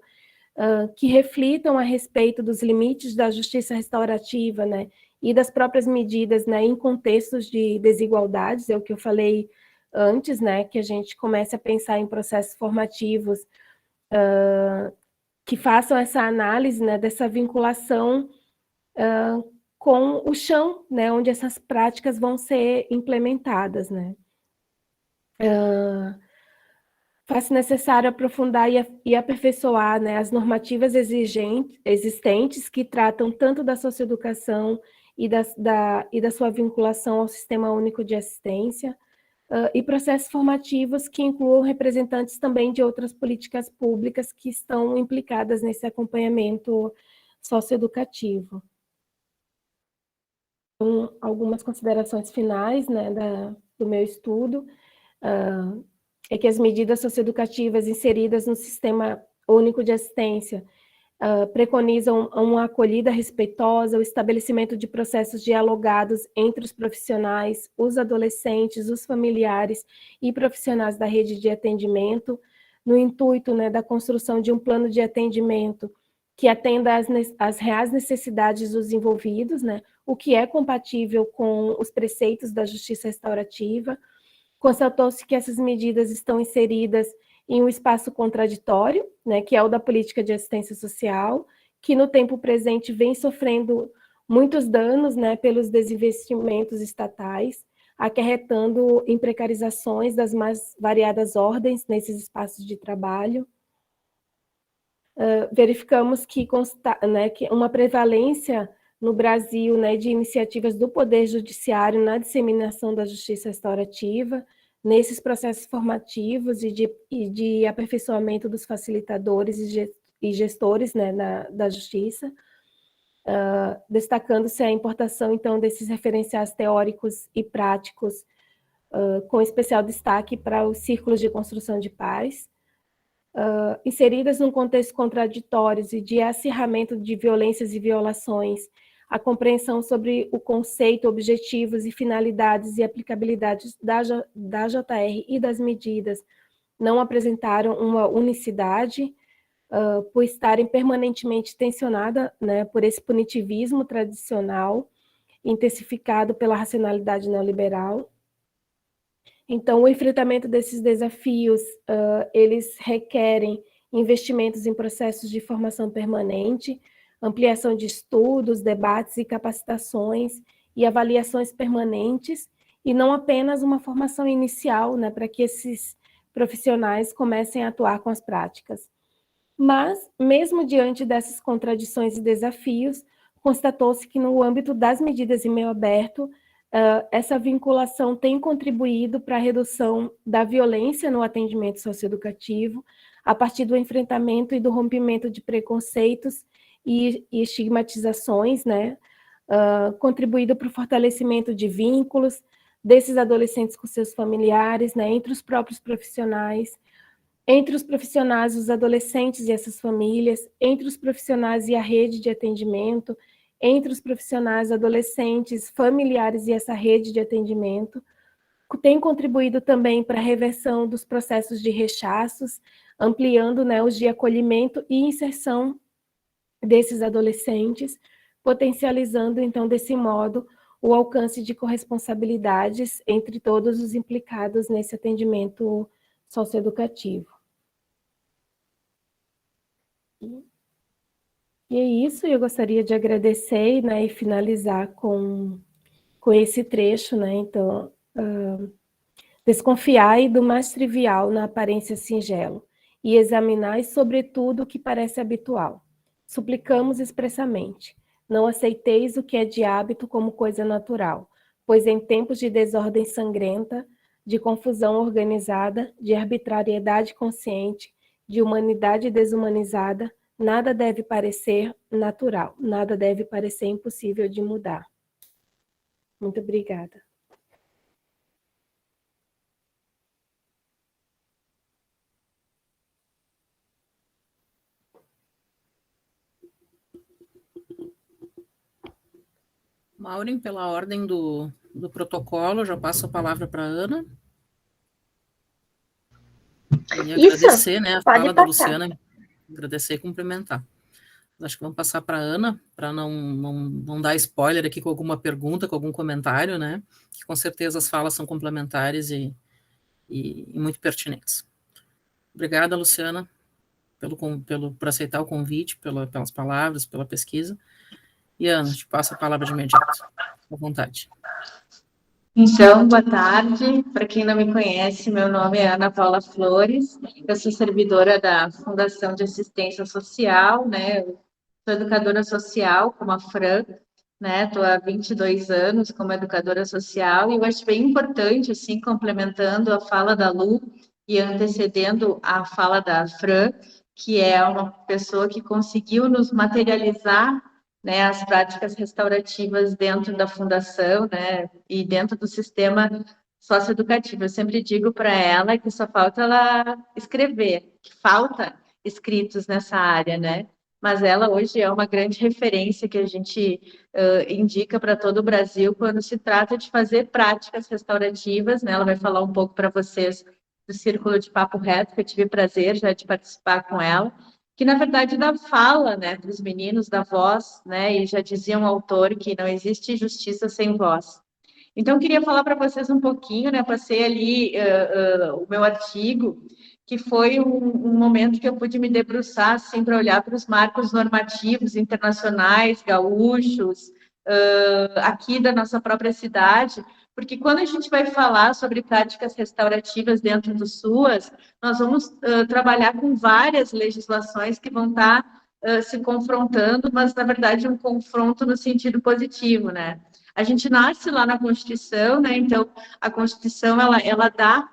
Speaker 5: que reflitam a respeito dos limites da justiça restaurativa, né, e das próprias medidas, né, em contextos de desigualdades, é o que eu falei antes, né, que a gente comece a pensar em processos formativos que façam essa análise, né, dessa vinculação com o chão, né, onde essas práticas vão ser implementadas, né. Faz-se necessário aprofundar e aperfeiçoar, né, as normativas existentes que tratam tanto da socioeducação e da sua vinculação ao Sistema Único de Assistência, e processos formativos que incluam representantes também de outras políticas públicas que estão implicadas nesse acompanhamento socioeducativo. Então, algumas considerações finais, né, do meu estudo, é que as medidas socioeducativas inseridas no Sistema Único de Assistência preconizam uma acolhida respeitosa, o estabelecimento de processos dialogados entre os profissionais, os adolescentes, os familiares e profissionais da rede de atendimento, no intuito, né, da construção de um plano de atendimento que atenda às reais necessidades dos envolvidos, né, o que é compatível com os preceitos da justiça restaurativa. Constatou-se que essas medidas estão inseridas em um espaço contraditório, né, que é o da política de assistência social, que no tempo presente vem sofrendo muitos danos, né, pelos desinvestimentos estatais, acarretando em precarizações das mais variadas ordens nesses espaços de trabalho. Verificamos que uma prevalência no Brasil, né, de iniciativas do Poder Judiciário na disseminação da justiça restaurativa, nesses processos formativos e de aperfeiçoamento dos facilitadores e gestores, né, da justiça, destacando-se a importação, então, desses referenciais teóricos e práticos, com especial destaque para os círculos de construção de paz, inseridas num contexto contraditórios e de acirramento de violências e violações, a compreensão sobre o conceito, objetivos e finalidades e aplicabilidades da JR e das medidas não apresentaram uma unicidade, por estarem permanentemente tensionadas, né, por esse punitivismo tradicional, intensificado pela racionalidade neoliberal. Então, o enfrentamento desses desafios, eles requerem investimentos em processos de formação permanente, ampliação de estudos, debates e capacitações e avaliações permanentes, e não apenas uma formação inicial, né, para que esses profissionais comecem a atuar com as práticas. Mas, mesmo diante dessas contradições e desafios, constatou-se que no âmbito das medidas em meio aberto, essa vinculação tem contribuído para a redução da violência no atendimento socioeducativo, a partir do enfrentamento e do rompimento de preconceitos e estigmatizações, né? Contribuído para o fortalecimento de vínculos desses adolescentes com seus familiares, né? Entre os próprios profissionais, entre os profissionais, os adolescentes e essas famílias, entre os profissionais e a rede de atendimento, entre os profissionais, adolescentes, familiares e essa rede de atendimento, tem contribuído também para a reversão dos processos de rechaços, ampliando, né, os de acolhimento e inserção desses adolescentes, potencializando, então, desse modo, o alcance de corresponsabilidades entre todos os implicados nesse atendimento socioeducativo. E é isso, eu gostaria de agradecer, né, e finalizar com esse trecho, né, então, desconfiai do mais trivial na aparência singelo, e examinai sobretudo o que parece habitual. Suplicamos expressamente, não aceiteis o que é de hábito como coisa natural, pois em tempos de desordem sangrenta, de confusão organizada, de arbitrariedade consciente, de humanidade desumanizada, nada deve parecer natural, nada deve parecer impossível de mudar. Muito obrigada.
Speaker 4: Maureen, pela ordem do protocolo, já passo a palavra para a Ana. E agradecer, né, a fala da Luciana, agradecer e cumprimentar. Acho que vamos passar para a Ana, para não dar spoiler aqui com alguma pergunta, com algum comentário, né, que com certeza as falas são complementares e muito pertinentes. Obrigada, Luciana, por aceitar o convite, pelas palavras, pela pesquisa. E Ana, te passo a palavra de imediato. À vontade.
Speaker 6: Então, boa tarde. Para quem não me conhece, meu nome é Ana Paula Flores. Eu sou servidora da Fundação de Assistência Social, né? Eu sou educadora social, como a Fran, né? Estou há 22 anos como educadora social e eu acho bem importante, assim, complementando a fala da Lu e antecedendo a fala da Fran, que é uma pessoa que conseguiu nos materializar, né, as práticas restaurativas dentro da fundação, né, e dentro do sistema socioeducativo. Eu sempre digo para ela que só falta ela escrever, que falta escritos nessa área, né, mas ela hoje é uma grande referência que a gente indica para todo o Brasil quando se trata de fazer práticas restaurativas, né, ela vai falar um pouco para vocês do Círculo de Papo Reto, que eu tive prazer já de participar com ela, que na verdade da fala, né, dos meninos, da voz, né, e já dizia um autor que não existe justiça sem voz. Então, eu queria falar para vocês um pouquinho, né, passei ali o meu artigo, que foi um momento que eu pude me debruçar, assim, para olhar para os marcos normativos internacionais, gaúchos, aqui da nossa própria cidade, porque quando a gente vai falar sobre práticas restaurativas dentro do SUAS, nós vamos trabalhar com várias legislações que vão estar se confrontando, mas, na verdade, um confronto no sentido positivo, né? A gente nasce lá na Constituição, né? Então, a Constituição, ela dá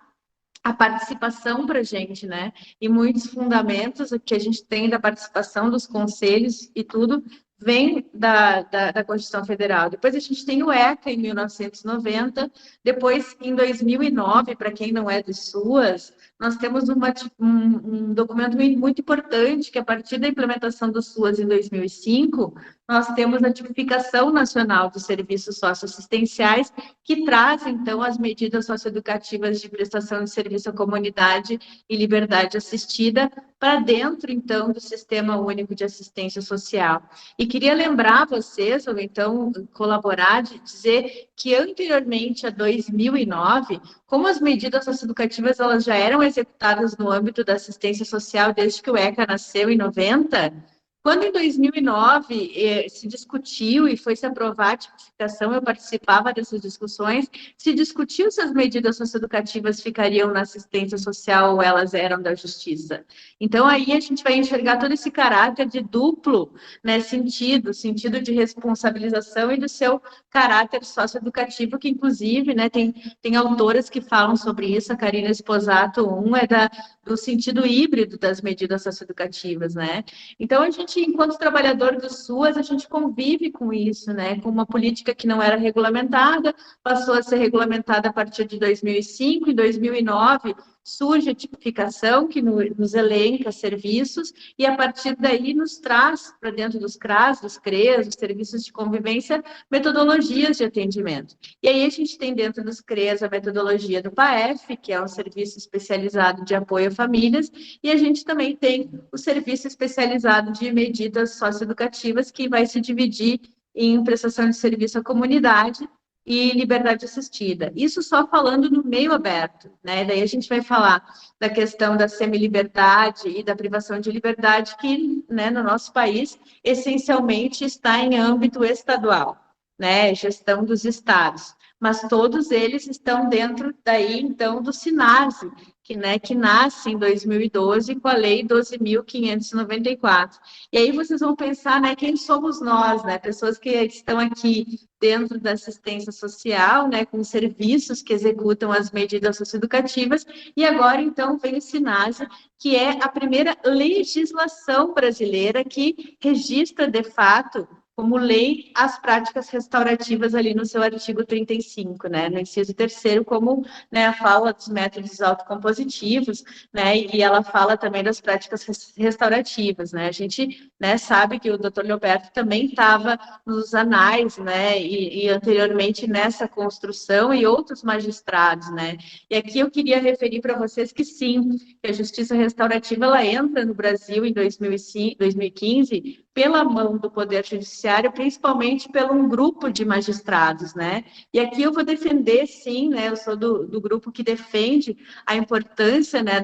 Speaker 6: a participação para a gente, né? E muitos fundamentos que a gente tem da participação dos conselhos e tudo, vem da Constituição Federal. Depois a gente tem o ECA, em 1990. Depois, em 2009, para quem não é do SUAS, nós temos um documento muito importante, que a partir da implementação do SUAS em 2005, nós temos a Tipificação Nacional dos Serviços Socioassistenciais, que traz, então, as medidas socioeducativas de prestação de serviço à comunidade e liberdade assistida para dentro, então, do Sistema Único de Assistência Social. E queria lembrar vocês, ou então colaborar, de dizer que anteriormente a 2009, como as medidas socioeducativas elas já eram executadas no âmbito da assistência social desde que o ECA nasceu em 90, quando em 2009 se discutiu e foi se aprovar a tipificação, eu participava dessas discussões, se discutiu se as medidas socioeducativas ficariam na assistência social ou elas eram da justiça. Então, aí a gente vai enxergar todo esse caráter de duplo, né, sentido de responsabilização e do seu caráter socioeducativo, que inclusive, né, tem autoras que falam sobre isso, a Karina Esposato, é do sentido híbrido das medidas socioeducativas, né? Então, a gente, enquanto trabalhador do SUAS, a gente convive com isso, né? Com uma política que não era regulamentada, passou a ser regulamentada a partir de 2005, em 2009 surge a tipificação, que nos elenca serviços, e a partir daí nos traz para dentro dos CRAS, dos CREAS, dos serviços de convivência, metodologias de atendimento. E aí a gente tem dentro dos CREAS a metodologia do PAEF, que é um serviço especializado de apoio a famílias, e a gente também tem o serviço especializado de medidas socioeducativas, que vai se dividir em prestação de serviço à comunidade e liberdade assistida. Isso só falando no meio aberto, né? Daí a gente vai falar da questão da semi-liberdade e da privação de liberdade, que, né, no nosso país, essencialmente está em âmbito estadual, né? Gestão dos estados. Mas todos eles estão dentro daí, então, do SINASE, que nasce em 2012 com a Lei 12.594. E aí vocês vão pensar, né, quem somos nós, né, pessoas que estão aqui dentro da assistência social, né, com serviços que executam as medidas socioeducativas, e agora, então, vem o SINASE, que é a primeira legislação brasileira que registra, de fato, como lei, as práticas restaurativas ali no seu artigo 35, né, no inciso 3º, como, né, fala dos métodos autocompositivos, né, e ela fala também das práticas restaurativas, né, a gente, né, sabe que o Dr. Leoberto também estava nos anais, né, e anteriormente nessa construção, e outros magistrados, né, e aqui eu queria referir para vocês que sim, que a justiça restaurativa, ela entra no Brasil em 2015, pela mão do Poder Judiciário, principalmente pelo um grupo de magistrados, né? E aqui eu vou defender, sim, né? Eu sou do grupo que defende a importância, né,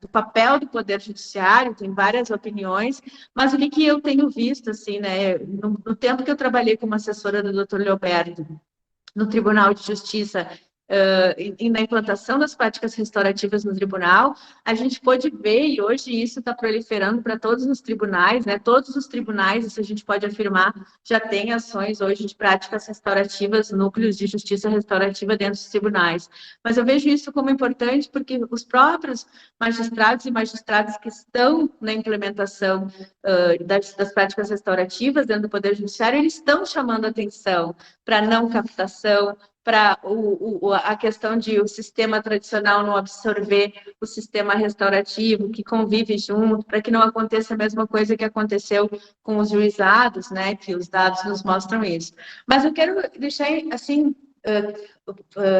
Speaker 6: do papel do Poder Judiciário, tem várias opiniões, mas o que eu tenho visto, assim, né? No tempo que eu trabalhei como assessora do Dr. Leoberto, no Tribunal de Justiça, e na implantação das práticas restaurativas no tribunal, a gente pôde ver, e hoje isso está proliferando para todos os tribunais, né? Todos os tribunais, isso a gente pode afirmar, já tem ações hoje de práticas restaurativas, núcleos de justiça restaurativa dentro dos tribunais. Mas eu vejo isso como importante porque os próprios magistrados e magistradas que estão na implementação das práticas restaurativas dentro do Poder Judiciário, eles estão chamando atenção para não captação, para a questão de o sistema tradicional não absorver o sistema restaurativo, que convive junto, para que não aconteça a mesma coisa que aconteceu com os juizados, né, que os dados nos mostram isso. Mas eu quero deixar, assim,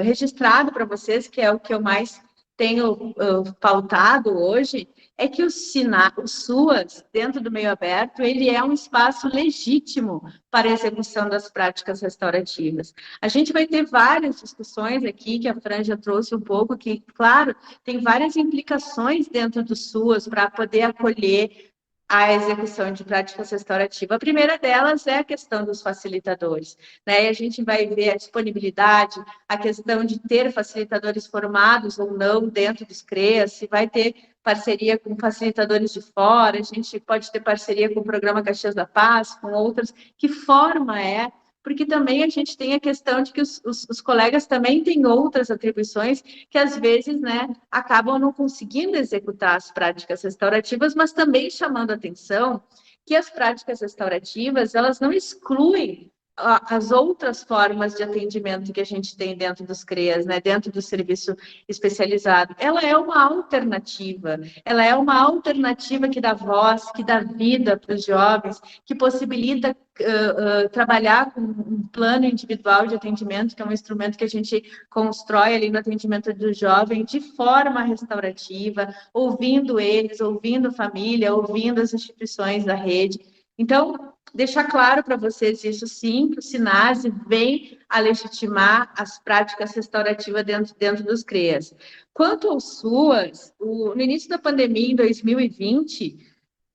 Speaker 6: registrado para vocês, que é o que eu mais tenho pautado hoje, é que o SUAS, dentro do meio aberto, ele é um espaço legítimo para a execução das práticas restaurativas. A gente vai ter várias discussões aqui, que a Fran já trouxe um pouco, que, claro, tem várias implicações dentro do SUAS para poder acolher a execução de práticas restaurativas. A primeira delas é a questão dos facilitadores, né? E a gente vai ver a disponibilidade, a questão de ter facilitadores formados ou não dentro dos CREAS, se vai ter parceria com facilitadores de fora, a gente pode ter parceria com o Programa Caxias da Paz, com outras, que forma é? Porque também a gente tem a questão de que os colegas também têm outras atribuições que, às vezes, né, acabam não conseguindo executar as práticas restaurativas, mas também chamando a atenção que as práticas restaurativas, elas não excluem as outras formas de atendimento que a gente tem dentro dos CREAS, né, dentro do serviço especializado. Ela é uma alternativa que dá voz, que dá vida para os jovens, que possibilita trabalhar com um plano individual de atendimento, que é um instrumento que a gente constrói ali no atendimento do jovem de forma restaurativa, ouvindo eles, ouvindo a família, ouvindo as instituições da rede. Então, deixar claro para vocês isso sim, que o SINASE vem a legitimar as práticas restaurativas dentro dos CREAS. Quanto ao SUAS, no início da pandemia, em 2020,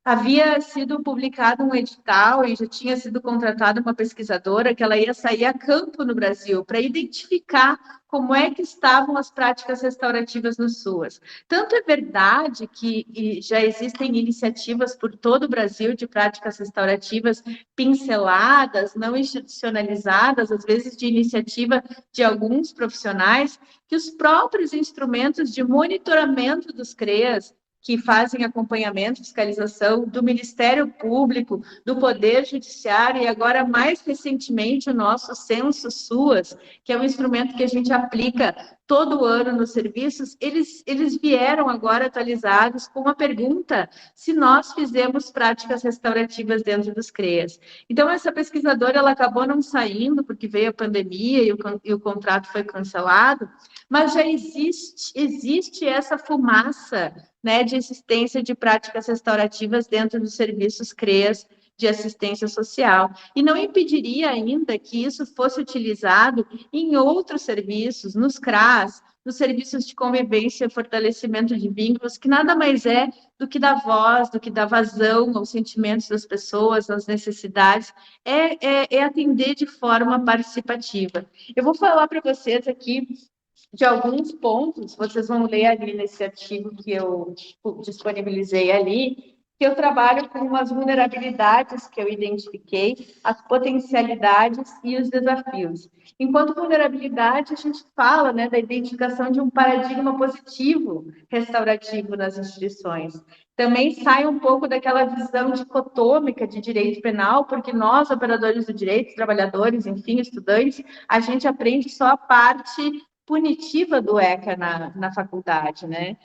Speaker 6: havia sido publicado um edital e já tinha sido contratada uma pesquisadora que ela ia sair a campo no Brasil para identificar como é que estavam as práticas restaurativas no SUAS. Tanto é verdade que já existem iniciativas por todo o Brasil de práticas restaurativas pinceladas, não institucionalizadas, às vezes de iniciativa de alguns profissionais, que os próprios instrumentos de monitoramento dos CREAS, que fazem acompanhamento, fiscalização do Ministério Público, do Poder Judiciário e agora, mais recentemente, o nosso Censo SUAS, que é um instrumento que a gente aplica todo ano nos serviços, eles vieram agora atualizados com uma pergunta se nós fizemos práticas restaurativas dentro dos CREAS. Então, essa pesquisadora ela acabou não saindo, porque veio a pandemia e o contrato foi cancelado, mas já existe essa fumaça, né, de existência de práticas restaurativas dentro dos serviços CREAS de assistência social. E não impediria ainda que isso fosse utilizado em outros serviços, nos CRAS, nos serviços de convivência e fortalecimento de vínculos, que nada mais é do que dar voz, do que dar vazão aos sentimentos das pessoas, às necessidades, é atender de forma participativa. Eu vou falar para vocês aqui de alguns pontos, vocês vão ler ali nesse artigo que eu disponibilizei ali, que eu trabalho com umas vulnerabilidades que eu identifiquei, as potencialidades e os desafios. Enquanto vulnerabilidade, a gente fala, né, da identificação de um paradigma positivo restaurativo nas instituições. Também sai um pouco daquela visão dicotômica de direito penal, porque nós, operadores do direito, trabalhadores, enfim, estudantes, a gente aprende só a parte punitiva do ECA na faculdade, né?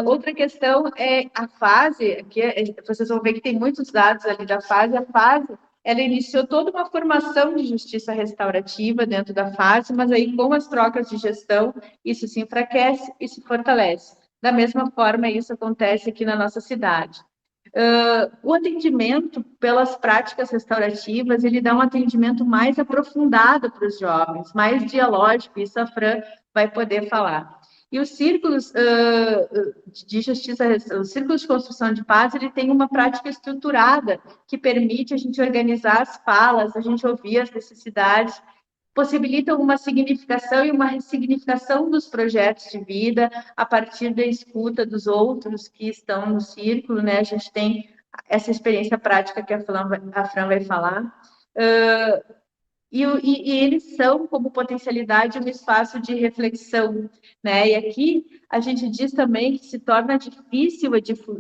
Speaker 6: Outra questão é a fase, que vocês vão ver que tem muitos dados ali da fase, ela iniciou toda uma formação de justiça restaurativa dentro da fase, mas aí com as trocas de gestão, isso se enfraquece e se fortalece. Da mesma forma, isso acontece aqui na nossa cidade. O atendimento pelas práticas restaurativas, ele dá um atendimento mais aprofundado para os jovens, mais dialógico, isso a Fran vai poder falar. E os círculos de justiça, os círculos de construção de paz, ele tem uma prática estruturada que permite a gente organizar as falas, a gente ouvir as necessidades, possibilitam uma significação e uma ressignificação dos projetos de vida a partir da escuta dos outros que estão no círculo, né? A gente tem essa experiência prática que a Fran vai falar. E eles são, como potencialidade, um espaço de reflexão, né? E aqui a gente diz também que se torna difícil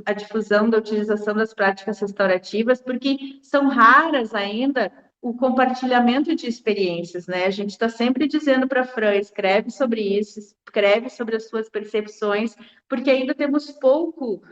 Speaker 6: a difusão da utilização das práticas restaurativas, porque são raras ainda o compartilhamento de experiências, né? A gente está sempre dizendo para a Fran, escreve sobre isso, escreve sobre as suas percepções, porque ainda temos pouco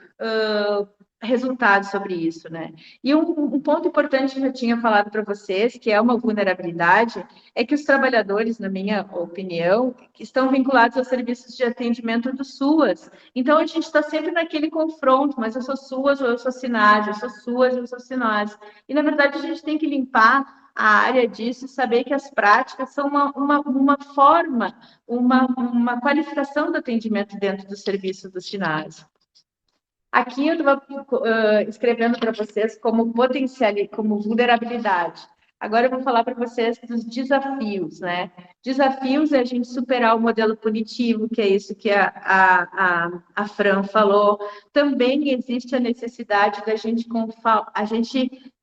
Speaker 6: resultados sobre isso, né? E um ponto importante que eu já tinha falado para vocês, que é uma vulnerabilidade, é que os trabalhadores, na minha opinião, estão vinculados aos serviços de atendimento do SUAS. Então, a gente está sempre naquele confronto, mas eu sou SUAS ou eu sou SINASE, eu sou SUAS ou eu sou SINASE. E, na verdade, a gente tem que limpar a área disso e saber que as práticas são uma forma, uma qualificação do atendimento dentro do serviço do SINASE. Aqui eu estava escrevendo para vocês como como vulnerabilidade. Agora eu vou falar para vocês dos desafios, né? Desafios é a gente superar o modelo punitivo, que é isso que a Fran falou. Também existe a necessidade da gente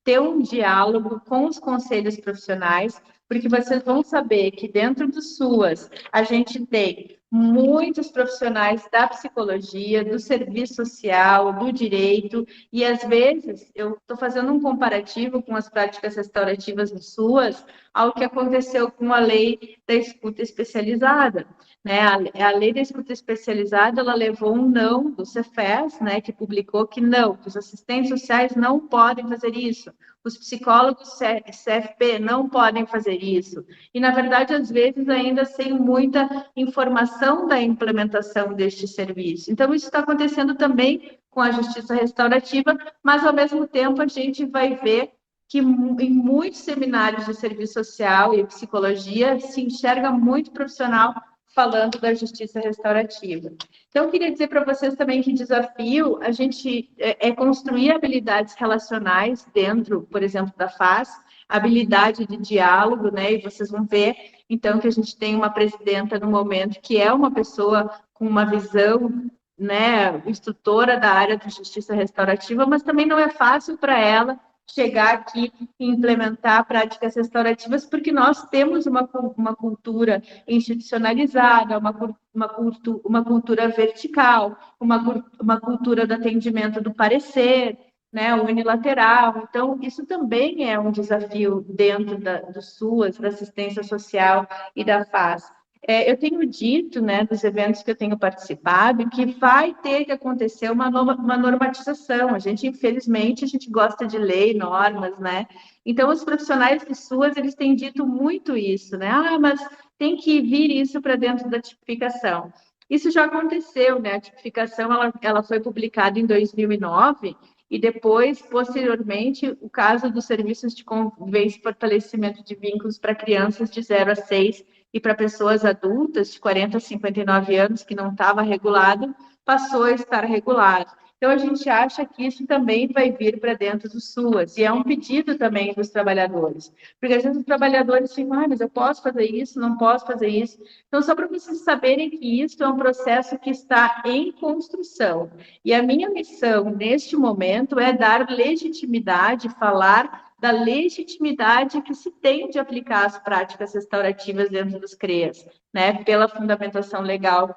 Speaker 6: ter um diálogo com os conselhos profissionais, porque vocês vão saber que dentro do SUAS a gente tem muitos profissionais da psicologia, do serviço social, do direito, e às vezes eu estou fazendo um comparativo com as práticas restaurativas no SUAS ao que aconteceu com a lei da escuta especializada. Né? A lei da escuta especializada, ela levou um não do Cefes, né, que publicou que não, que os assistentes sociais não podem fazer isso, os psicólogos CFP não podem fazer isso. E, na verdade, às vezes, ainda sem muita informação da implementação deste serviço. Então, isso está acontecendo também com a justiça restaurativa, mas, ao mesmo tempo, a gente vai ver que em muitos seminários de serviço social e psicologia se enxerga muito profissional falando da justiça restaurativa. Então, eu queria dizer para vocês também que desafio a gente é construir habilidades relacionais dentro, por exemplo, da FAS, habilidade de diálogo, né? E vocês vão ver, então, que a gente tem uma presidenta no momento que é uma pessoa com uma visão, né, instrutora da área de justiça restaurativa, mas também não é fácil para ela chegar aqui e implementar práticas restaurativas, porque nós temos uma cultura institucionalizada, uma cultura vertical, uma cultura do atendimento do parecer, né, unilateral. Então, isso também é um desafio dentro do SUAS, da assistência social e da FAS. Eu tenho dito, né, dos eventos que eu tenho participado, que vai ter que acontecer uma normatização. A gente, infelizmente, a gente gosta de lei, normas, né? Então, os profissionais de SUAS, eles têm dito muito isso, né? Ah, mas tem que vir isso para dentro da tipificação. Isso já aconteceu, né? A tipificação, ela foi publicada em 2009, e depois, posteriormente, o caso dos serviços de convivência e fortalecimento de vínculos para crianças de 0 a 6 e para pessoas adultas de 40 a 59 anos que não estava regulado, passou a estar regulado. Então, a gente acha que isso também vai vir para dentro do SUAS, e é um pedido também dos trabalhadores, porque às vezes os trabalhadores ficam, mas eu posso fazer isso, não posso fazer isso. Então, só para vocês saberem que isso é um processo que está em construção, e a minha missão neste momento é dar legitimidade, falar da legitimidade que se tem de aplicar as práticas restaurativas dentro dos CREAS, né, pela fundamentação legal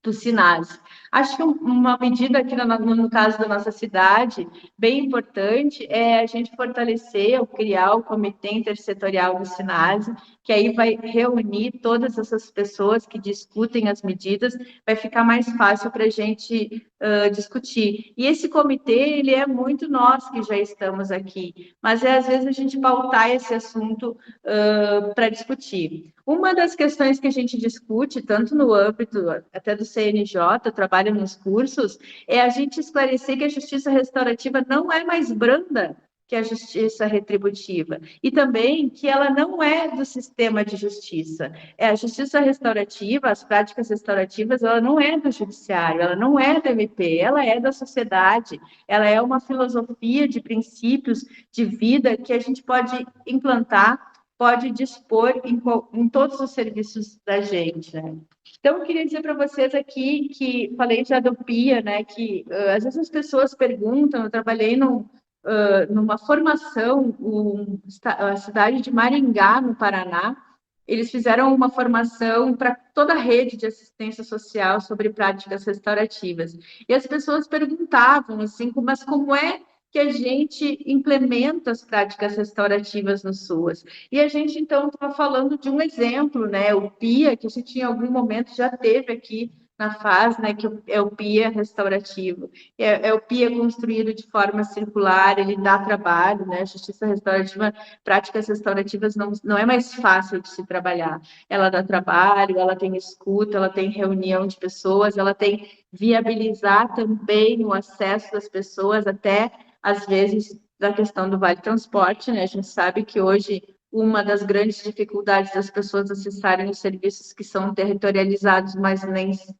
Speaker 6: do SINASE. Acho que uma medida aqui no caso da nossa cidade, bem importante, é a gente fortalecer ou criar o Comitê Intersetorial do SINASE, que aí vai reunir todas essas pessoas que discutem as medidas, vai ficar mais fácil para a gente discutir. E esse comitê, ele é muito nós que já estamos aqui, mas às vezes a gente pautar esse assunto para discutir. Uma das questões que a gente discute, tanto no âmbito até do CNJ, trabalho nos cursos, é a gente esclarecer que a justiça restaurativa não é mais branda que a justiça retributiva, e também que ela não é do sistema de justiça. A justiça restaurativa, as práticas restaurativas, ela não é do judiciário, ela não é do MP, ela é da sociedade, ela é uma filosofia de princípios de vida que a gente pode implantar, pode dispor em todos os serviços da gente, né? Então, eu queria dizer para vocês aqui que falei de adopia, né? Que às vezes as pessoas perguntam, eu trabalhei numa formação, a cidade de Maringá, no Paraná, eles fizeram uma formação para toda a rede de assistência social sobre práticas restaurativas. E as pessoas perguntavam, assim, mas como é que a gente implementa as práticas restaurativas no SUAS? E a gente, então, estava falando de um exemplo, né? O PIA, que a gente em algum momento já teve aqui na FAS, né, que é o PIA restaurativo. É o PIA construído de forma circular, ele dá trabalho, né? A justiça restaurativa, práticas restaurativas não é mais fácil de se trabalhar. Ela dá trabalho, ela tem escuta, ela tem reunião de pessoas, ela tem viabilizar também o acesso das pessoas, até, às vezes, da questão do Vale Transporte, né? A gente sabe que hoje uma das grandes dificuldades das pessoas acessarem os serviços que são territorializados, mas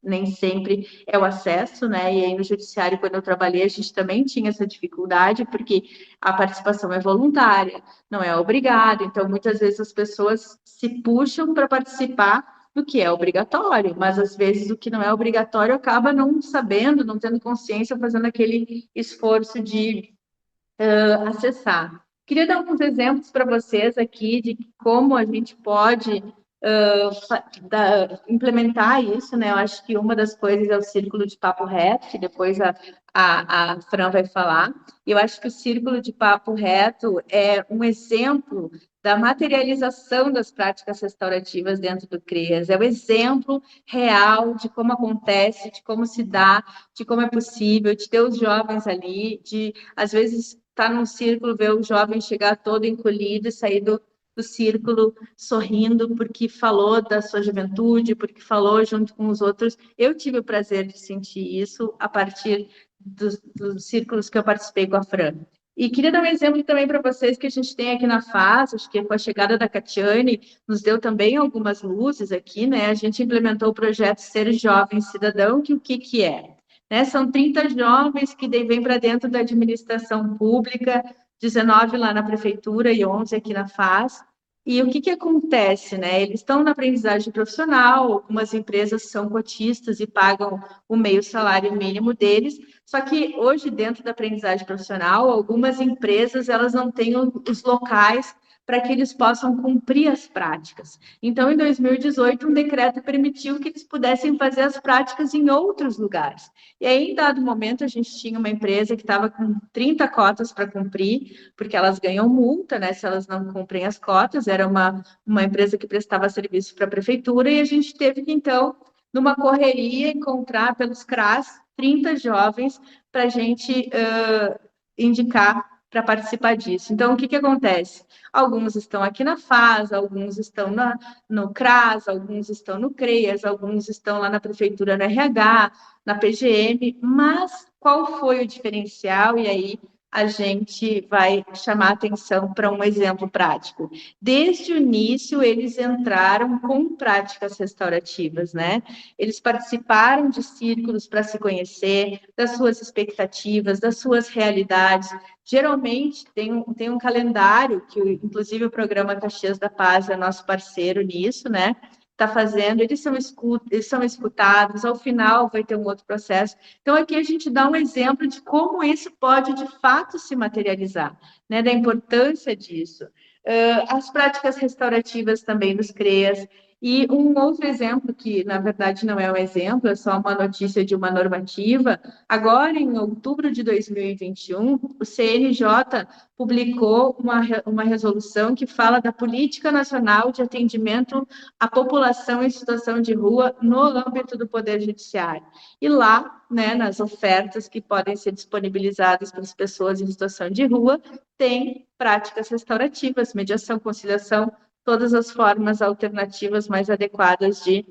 Speaker 6: nem sempre é o acesso, né? E aí no judiciário, quando eu trabalhei, a gente também tinha essa dificuldade, porque a participação é voluntária, não é obrigada, então muitas vezes as pessoas se puxam para participar do que é obrigatório, mas às vezes o que não é obrigatório acaba não sabendo, não tendo consciência, fazendo aquele esforço de acessar. Queria dar alguns exemplos para vocês aqui de como a gente pode implementar isso, né? Eu acho que uma das coisas é o círculo de papo reto, que depois a Fran vai falar. Eu acho que o círculo de papo reto é um exemplo da materialização das práticas restaurativas dentro do CREAS. É o exemplo real de como acontece, de como se dá, de como é possível, de ter os jovens ali, de, às vezes, estar num círculo, ver o jovem chegar todo encolhido e sair do círculo sorrindo porque falou da sua juventude, porque falou junto com os outros. Eu tive o prazer de sentir isso a partir dos círculos que eu participei com a Fran. E queria dar um exemplo também para vocês que a gente tem aqui na FAS, acho que com a chegada da Catiane, nos deu também algumas luzes aqui, né? A gente implementou o projeto Ser Jovem Cidadão, que o que é? Né? São 30 jovens que vêm para dentro da administração pública, 19 lá na prefeitura e 11 aqui na FAS. E o que acontece, né? Eles estão na aprendizagem profissional, algumas empresas são cotistas e pagam o meio salário mínimo deles, só que hoje, dentro da aprendizagem profissional, algumas empresas elas não têm os locais para que eles possam cumprir as práticas. Então, em 2018, um decreto permitiu que eles pudessem fazer as práticas em outros lugares. E aí, em dado momento, a gente tinha uma empresa que estava com 30 cotas para cumprir, porque elas ganham multa, né, se elas não cumprem as cotas. Era uma empresa que prestava serviço para a prefeitura, e a gente teve que, então, numa correria, encontrar pelos CRAS 30 jovens para a gente indicar para participar disso. Então, o que acontece? Alguns estão aqui na FAS, alguns estão no CRAS, alguns estão no CREAS, alguns estão lá na prefeitura, no RH, na PGM, mas qual foi o diferencial? E aí a gente vai chamar atenção para um exemplo prático. Desde o início, eles entraram com práticas restaurativas, né? Eles participaram de círculos para se conhecer, das suas expectativas, das suas realidades. Geralmente, tem um calendário, que inclusive o programa Caxias da Paz é nosso parceiro nisso, né? Está fazendo, eles são escutados, ao final vai ter um outro processo. Então, aqui a gente dá um exemplo de como isso pode, de fato, se materializar, né? Da importância disso. As práticas restaurativas também dos CREAS. E um outro exemplo, que na verdade não é um exemplo, é só uma notícia de uma normativa. Agora, em outubro de 2021, o CNJ publicou uma resolução que fala da Política Nacional de Atendimento à População em Situação de Rua no âmbito do Poder Judiciário. E lá, né, nas ofertas que podem ser disponibilizadas para as pessoas em situação de rua, tem práticas restaurativas, mediação, conciliação, todas as formas alternativas mais adequadas de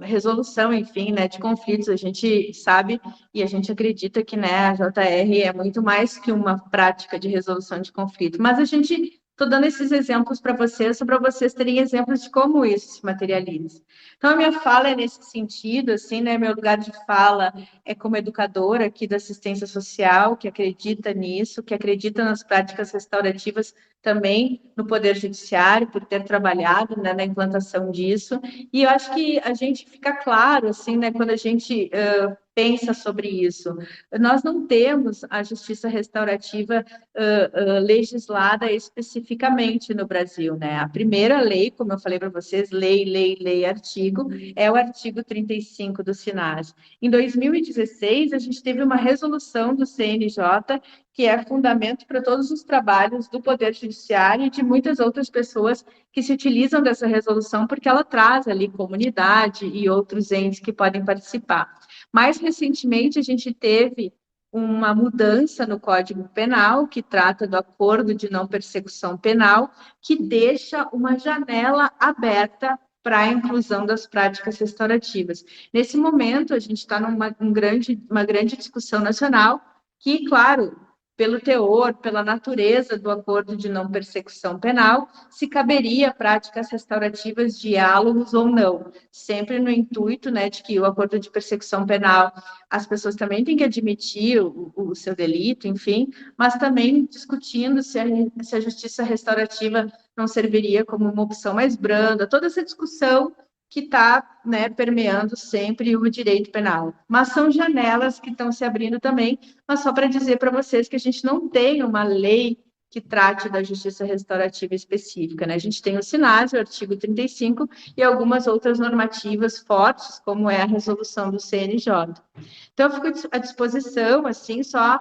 Speaker 6: resolução, enfim, né, de conflitos. A gente sabe e a gente acredita que, né, a JR é muito mais que uma prática de resolução de conflito, mas a gente... Estou dando esses exemplos para vocês terem exemplos de como isso se materializa. Então, a minha fala é nesse sentido, assim, né? Meu lugar de fala é como educadora aqui da assistência social, que acredita nisso, que acredita nas práticas restaurativas também no Poder Judiciário, por ter trabalhado, né, na implantação disso. E eu acho que a gente fica claro, assim, né, quando a gente pensa sobre isso. Nós não temos a justiça restaurativa legislada especificamente no Brasil, né? A primeira lei, como eu falei para vocês, lei, artigo, é o artigo 35 do SINAS. Em 2016, a gente teve uma resolução do CNJ que é fundamento para todos os trabalhos do Poder Judiciário e de muitas outras pessoas que se utilizam dessa resolução, porque ela traz ali comunidade e outros entes que podem participar. Mais recentemente, a gente teve uma mudança no Código Penal, que trata do acordo de não persecução penal, que deixa uma janela aberta para a inclusão das práticas restaurativas. Nesse momento, a gente está numa grande discussão nacional, que, claro, pelo teor, pela natureza do acordo de não persecução penal, se caberia práticas restaurativas, diálogos ou não, sempre no intuito, né, de que o acordo de persecução penal, as pessoas também têm que admitir o seu delito, enfim, mas também discutindo se a justiça restaurativa não serviria como uma opção mais branda, toda essa discussão que está, né, permeando sempre o direito penal. Mas são janelas que estão se abrindo também, mas só para dizer para vocês que a gente não tem uma lei que trate da justiça restaurativa específica, né? A gente tem o SINASE, o artigo 35, e algumas outras normativas fortes, como é a resolução do CNJ. Então, eu fico à disposição, assim, só...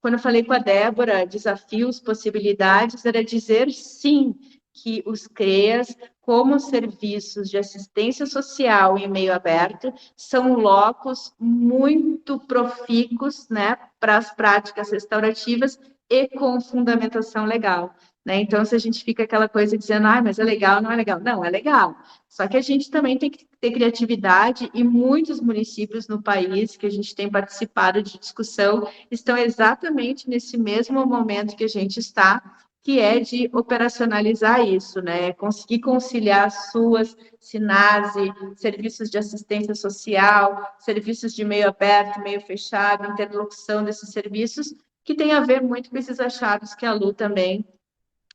Speaker 6: quando eu falei com a Débora, desafios, possibilidades, era dizer sim, que os CREAS, como serviços de assistência social em meio aberto, são locos muito profícuos, né, para as práticas restaurativas e com fundamentação legal. Né? Então, se a gente fica aquela coisa dizendo, mas é legal, não é legal. Não, é legal. Só que a gente também tem que ter criatividade e muitos municípios no país que a gente tem participado de discussão estão exatamente nesse mesmo momento que a gente está, que é de operacionalizar isso, né? Conseguir conciliar SUAS, SINASE, serviços de assistência social, serviços de meio aberto, meio fechado, interlocução desses serviços, que tem a ver muito com esses achados que a Lu também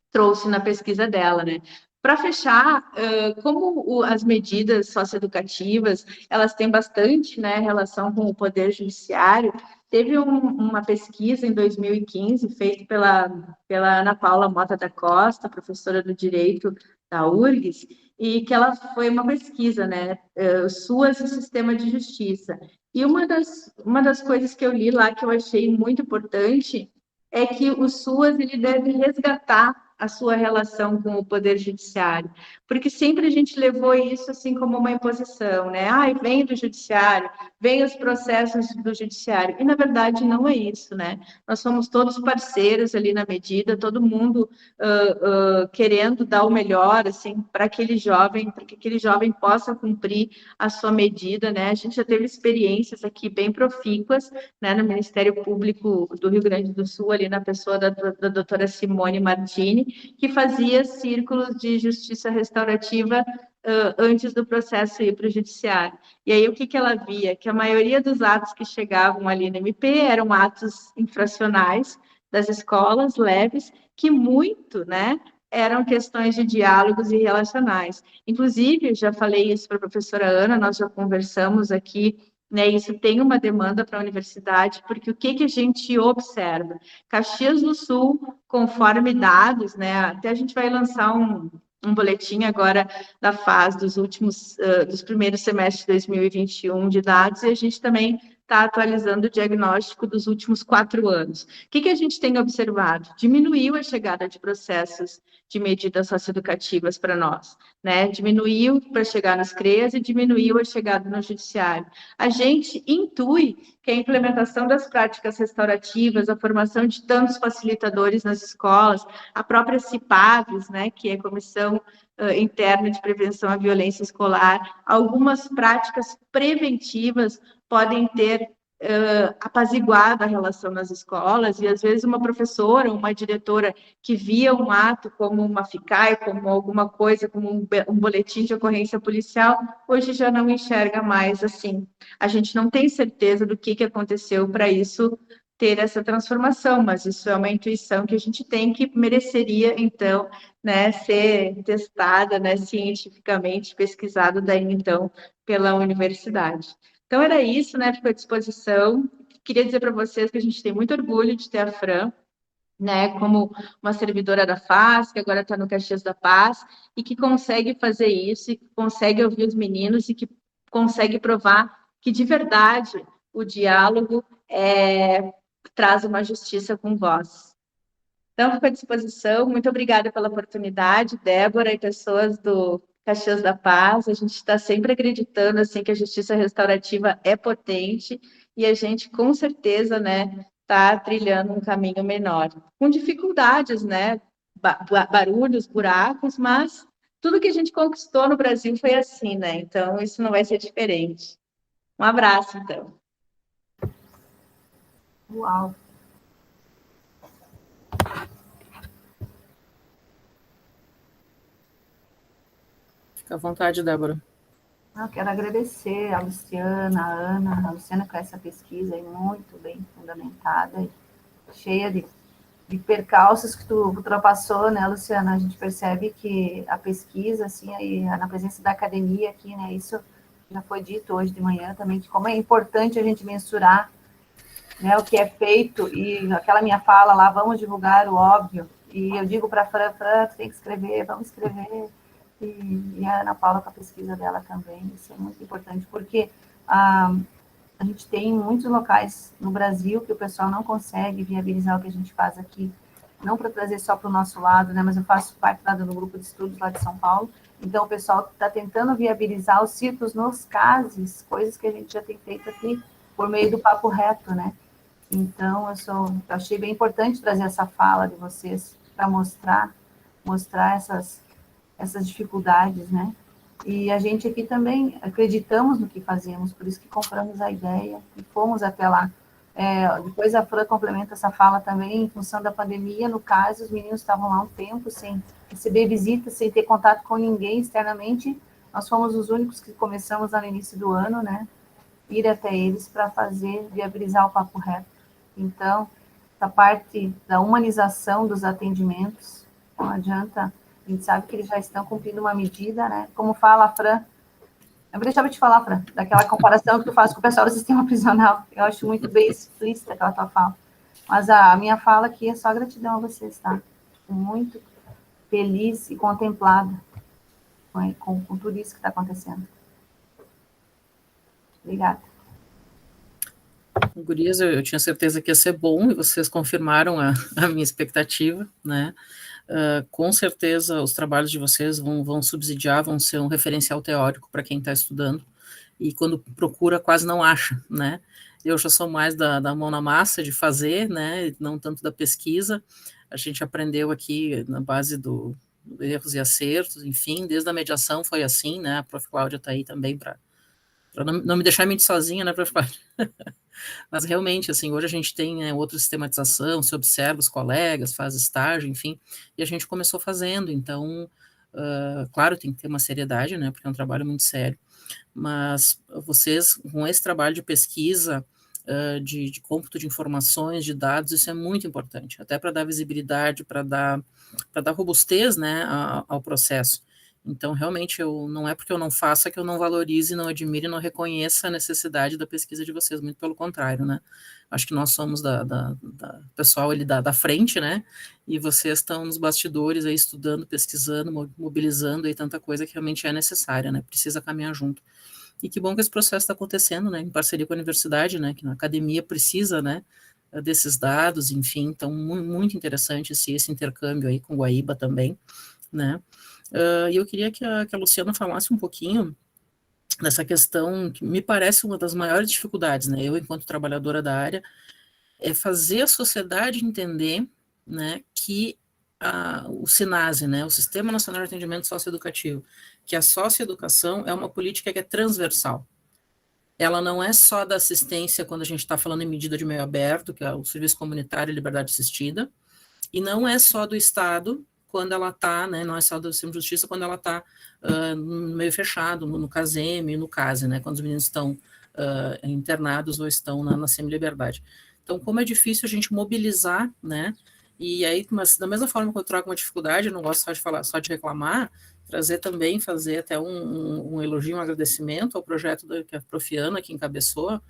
Speaker 6: trouxe na pesquisa dela, né? Para fechar, como as medidas socioeducativas, elas têm bastante, né, relação com o Poder Judiciário, teve uma pesquisa em 2015, feita pela Ana Paula Mota da Costa, professora do Direito da URGS, e que ela foi uma pesquisa, né, SUAS e Sistema de Justiça. E uma das coisas que eu li lá, que eu achei muito importante, é que o SUAS ele deve resgatar a sua relação com o Poder Judiciário, porque sempre a gente levou isso assim como uma imposição, né? Vem do Judiciário, vem os processos do Judiciário, e na verdade não é isso, né? Nós somos todos parceiros ali na medida, todo mundo querendo dar o melhor, assim, para que aquele jovem possa cumprir a sua medida, né? A gente já teve experiências aqui bem profícuas, né, no Ministério Público do Rio Grande do Sul, ali na pessoa da doutora Simone Martini, que fazia círculos de justiça restaurativa antes do processo ir para o judiciário. E aí, o que ela via? Que a maioria dos atos que chegavam ali no MP eram atos infracionais das escolas, leves, que muito, né, eram questões de diálogos e relacionais. Inclusive, já falei isso para a professora Ana, nós já conversamos aqui, né, isso tem uma demanda para a universidade, porque o que a gente observa? Caxias do Sul, conforme dados, né, até a gente vai lançar um boletim agora da fase dos primeiros semestres de 2021 de dados, e a gente também está atualizando o diagnóstico dos últimos 4 anos. O que a gente tem observado? Diminuiu a chegada de processos de medidas socioeducativas para nós, né? Diminuiu para chegar nos CREAS e diminuiu a chegada no judiciário. A gente intui que a implementação das práticas restaurativas, a formação de tantos facilitadores nas escolas, a própria CIPAVES, né, que é a Comissão Interna de Prevenção à Violência Escolar, algumas práticas preventivas podem ter apaziguado a relação nas escolas, e às vezes uma professora, uma diretora que via um ato como uma FICAI, como alguma coisa, como um boletim de ocorrência policial, hoje já não enxerga mais assim. A gente não tem certeza do que aconteceu para isso ter essa transformação, mas isso é uma intuição que a gente tem, que mereceria, então, né, ser testada, né, cientificamente, pesquisado daí, então, pela universidade. Então, era isso, né? Fico à disposição. Queria dizer para vocês que a gente tem muito orgulho de ter a Fran, né, como uma servidora da FAS, que agora está no Caxias da Paz, e que consegue fazer isso, e que consegue ouvir os meninos, e que consegue provar que, de verdade, o diálogo traz uma justiça com voz. Então, fico à disposição. Muito obrigada pela oportunidade, Débora e pessoas do Caxias da Paz. A gente está sempre acreditando assim, que a justiça restaurativa é potente, e a gente, com certeza, né, está trilhando um caminho menor, com dificuldades, né, barulhos, buracos, mas tudo que a gente conquistou no Brasil foi assim, né? Então, isso não vai ser diferente. Um abraço, então.
Speaker 2: Uau!
Speaker 4: Fica à vontade, Débora.
Speaker 2: Eu quero agradecer a Luciana, a Ana. A Luciana com essa pesquisa aí muito bem fundamentada, cheia de percalços que tu ultrapassou, né, Luciana? A gente percebe que a pesquisa, assim, aí, na presença da academia aqui, né, isso já foi dito hoje de manhã também, que como é importante a gente mensurar né, o que é feito, e aquela minha fala lá, vamos divulgar o óbvio, e eu digo para a Fran, tu tem que escrever, vamos escrever, e a Ana Paula com a pesquisa dela também, isso é muito importante, porque a gente tem muitos locais no Brasil que o pessoal não consegue viabilizar o que a gente faz aqui, não para trazer só para o nosso lado, né, mas eu faço parte lá do grupo de estudos lá de São Paulo, então o pessoal está tentando viabilizar os círculos nos CASES, coisas que a gente já tem feito aqui por meio do papo reto, né? Então, eu achei bem importante trazer essa fala de vocês para mostrar essas dificuldades, né? E a gente aqui também acreditamos no que fazemos, por isso que compramos a ideia e fomos até lá. Depois a Fran complementa essa fala também, em função da pandemia, no caso, os meninos estavam lá um tempo sem receber visitas, sem ter contato com ninguém externamente, nós fomos os únicos que começamos lá no início do ano, né, ir até eles para viabilizar o papo reto. Então, essa parte da humanização dos atendimentos, não adianta, a gente sabe que eles já estão cumprindo uma medida, né, como fala a Fran, eu deixava de falar, Fran, daquela comparação que tu faz com o pessoal do sistema prisional. Eu acho muito bem explícita aquela tua fala. Mas a minha fala aqui é só gratidão a vocês, tá? Fico muito feliz e contemplada com tudo isso que está acontecendo. Obrigada.
Speaker 4: Gurias, eu tinha certeza que ia ser bom, e vocês confirmaram a minha expectativa, né? Com certeza os trabalhos de vocês vão subsidiar, vão ser um referencial teórico para quem está estudando, e quando procura quase não acha, né? Eu já sou mais da mão na massa de fazer, né? Não tanto da pesquisa. A gente aprendeu aqui na base do erros e acertos, enfim, desde a mediação foi assim, né? A Prof. Cláudia está aí também para não me deixar mentir sozinha, né, Prof. Cláudia? Mas realmente, assim, hoje a gente tem outra sistematização, se observa os colegas, faz estágio, enfim, e a gente começou fazendo, então, claro, tem que ter uma seriedade, né, porque é um trabalho muito sério, mas vocês, com esse trabalho de pesquisa, de cômputo de informações, de dados, isso é muito importante, até para dar visibilidade, para dar robustez, né, ao processo. Então, realmente, não é porque eu não faça que eu não valorize, não admire, não reconheça a necessidade da pesquisa de vocês, muito pelo contrário, né? Acho que nós somos da pessoal ali da frente, né? E vocês estão nos bastidores aí estudando, pesquisando, mobilizando aí tanta coisa que realmente é necessária, né? Precisa caminhar junto. E que bom que esse processo está acontecendo, né? Em parceria com a universidade, né? Que na academia precisa, né? Desses dados, enfim, então muito interessante esse intercâmbio aí com Guaíba também, né? E eu queria que a Luciana falasse um pouquinho dessa questão que me parece uma das maiores dificuldades, né? Eu, enquanto trabalhadora da área, é fazer a sociedade entender, né, que o SINASE, né, o Sistema Nacional de Atendimento Socioeducativo, que a socioeducação é uma política que é transversal. Ela não é só da assistência quando a gente está falando em medida de meio aberto, que é o serviço comunitário e liberdade assistida, e não é só do Estado quando ela está, né, não é só do Sistema de Justiça quando ela está no meio fechado, no CASEM e no CASE, né, quando os meninos estão internados ou estão na semi-liberdade. Então, como é difícil a gente mobilizar, né, e aí, mas da mesma forma que eu trago uma dificuldade, eu não gosto só de falar, só de reclamar, trazer também, fazer até um elogio, um agradecimento ao projeto que a Profiana, que encabeçou,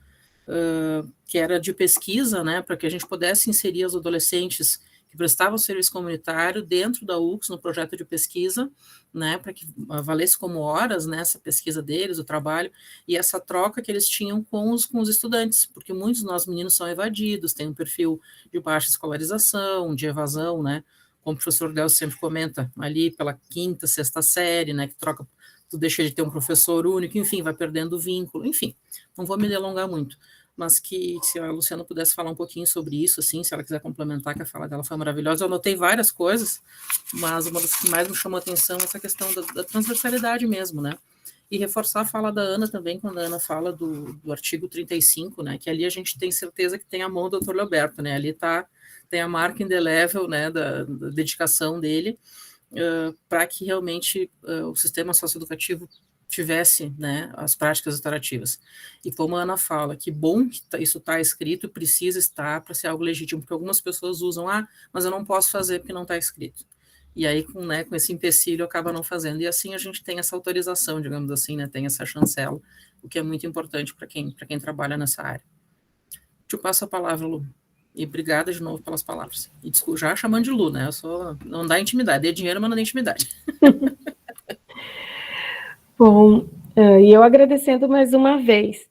Speaker 4: que era de pesquisa, né, para que a gente pudesse inserir os adolescentes que prestavam serviço comunitário dentro da UX no projeto de pesquisa, né, para que valesse como horas, né, essa pesquisa deles, o trabalho, e essa troca que eles tinham com os estudantes, porque muitos dos nossos meninos são evadidos, têm um perfil de baixa escolarização, de evasão, né, como o professor Delcio sempre comenta, ali pela 5ª, 6ª série, né, que troca, tu deixa de ter um professor único, enfim, vai perdendo o vínculo, enfim, não vou me delongar muito, mas que se a Luciana pudesse falar um pouquinho sobre isso, assim, se ela quiser complementar, que a fala dela foi maravilhosa. Eu anotei várias coisas, mas uma das que mais me chamou a atenção é essa questão da transversalidade mesmo, né? E reforçar a fala da Ana também, quando a Ana fala do artigo 35, né? Que ali a gente tem certeza que tem a mão do Dr. Leoberto, né? Ali tem a marca indelével, né, da dedicação dele, para que realmente o sistema socioeducativo tivesse, né, as práticas restaurativas. E como a Ana fala, que bom que isso está escrito, precisa estar para ser algo legítimo, porque algumas pessoas usam, mas eu não posso fazer porque não está escrito. E aí, com esse empecilho, acaba não fazendo. E assim a gente tem essa autorização, digamos assim, né, tem essa chancela, o que é muito importante para quem trabalha nessa área. te passo a palavra, Lu. E obrigada de novo pelas palavras. E desculpa, já chamando de Lu, né? Eu só não dá intimidade. Dê dinheiro, mas não dá intimidade.
Speaker 5: Bom, e eu agradecendo mais uma vez.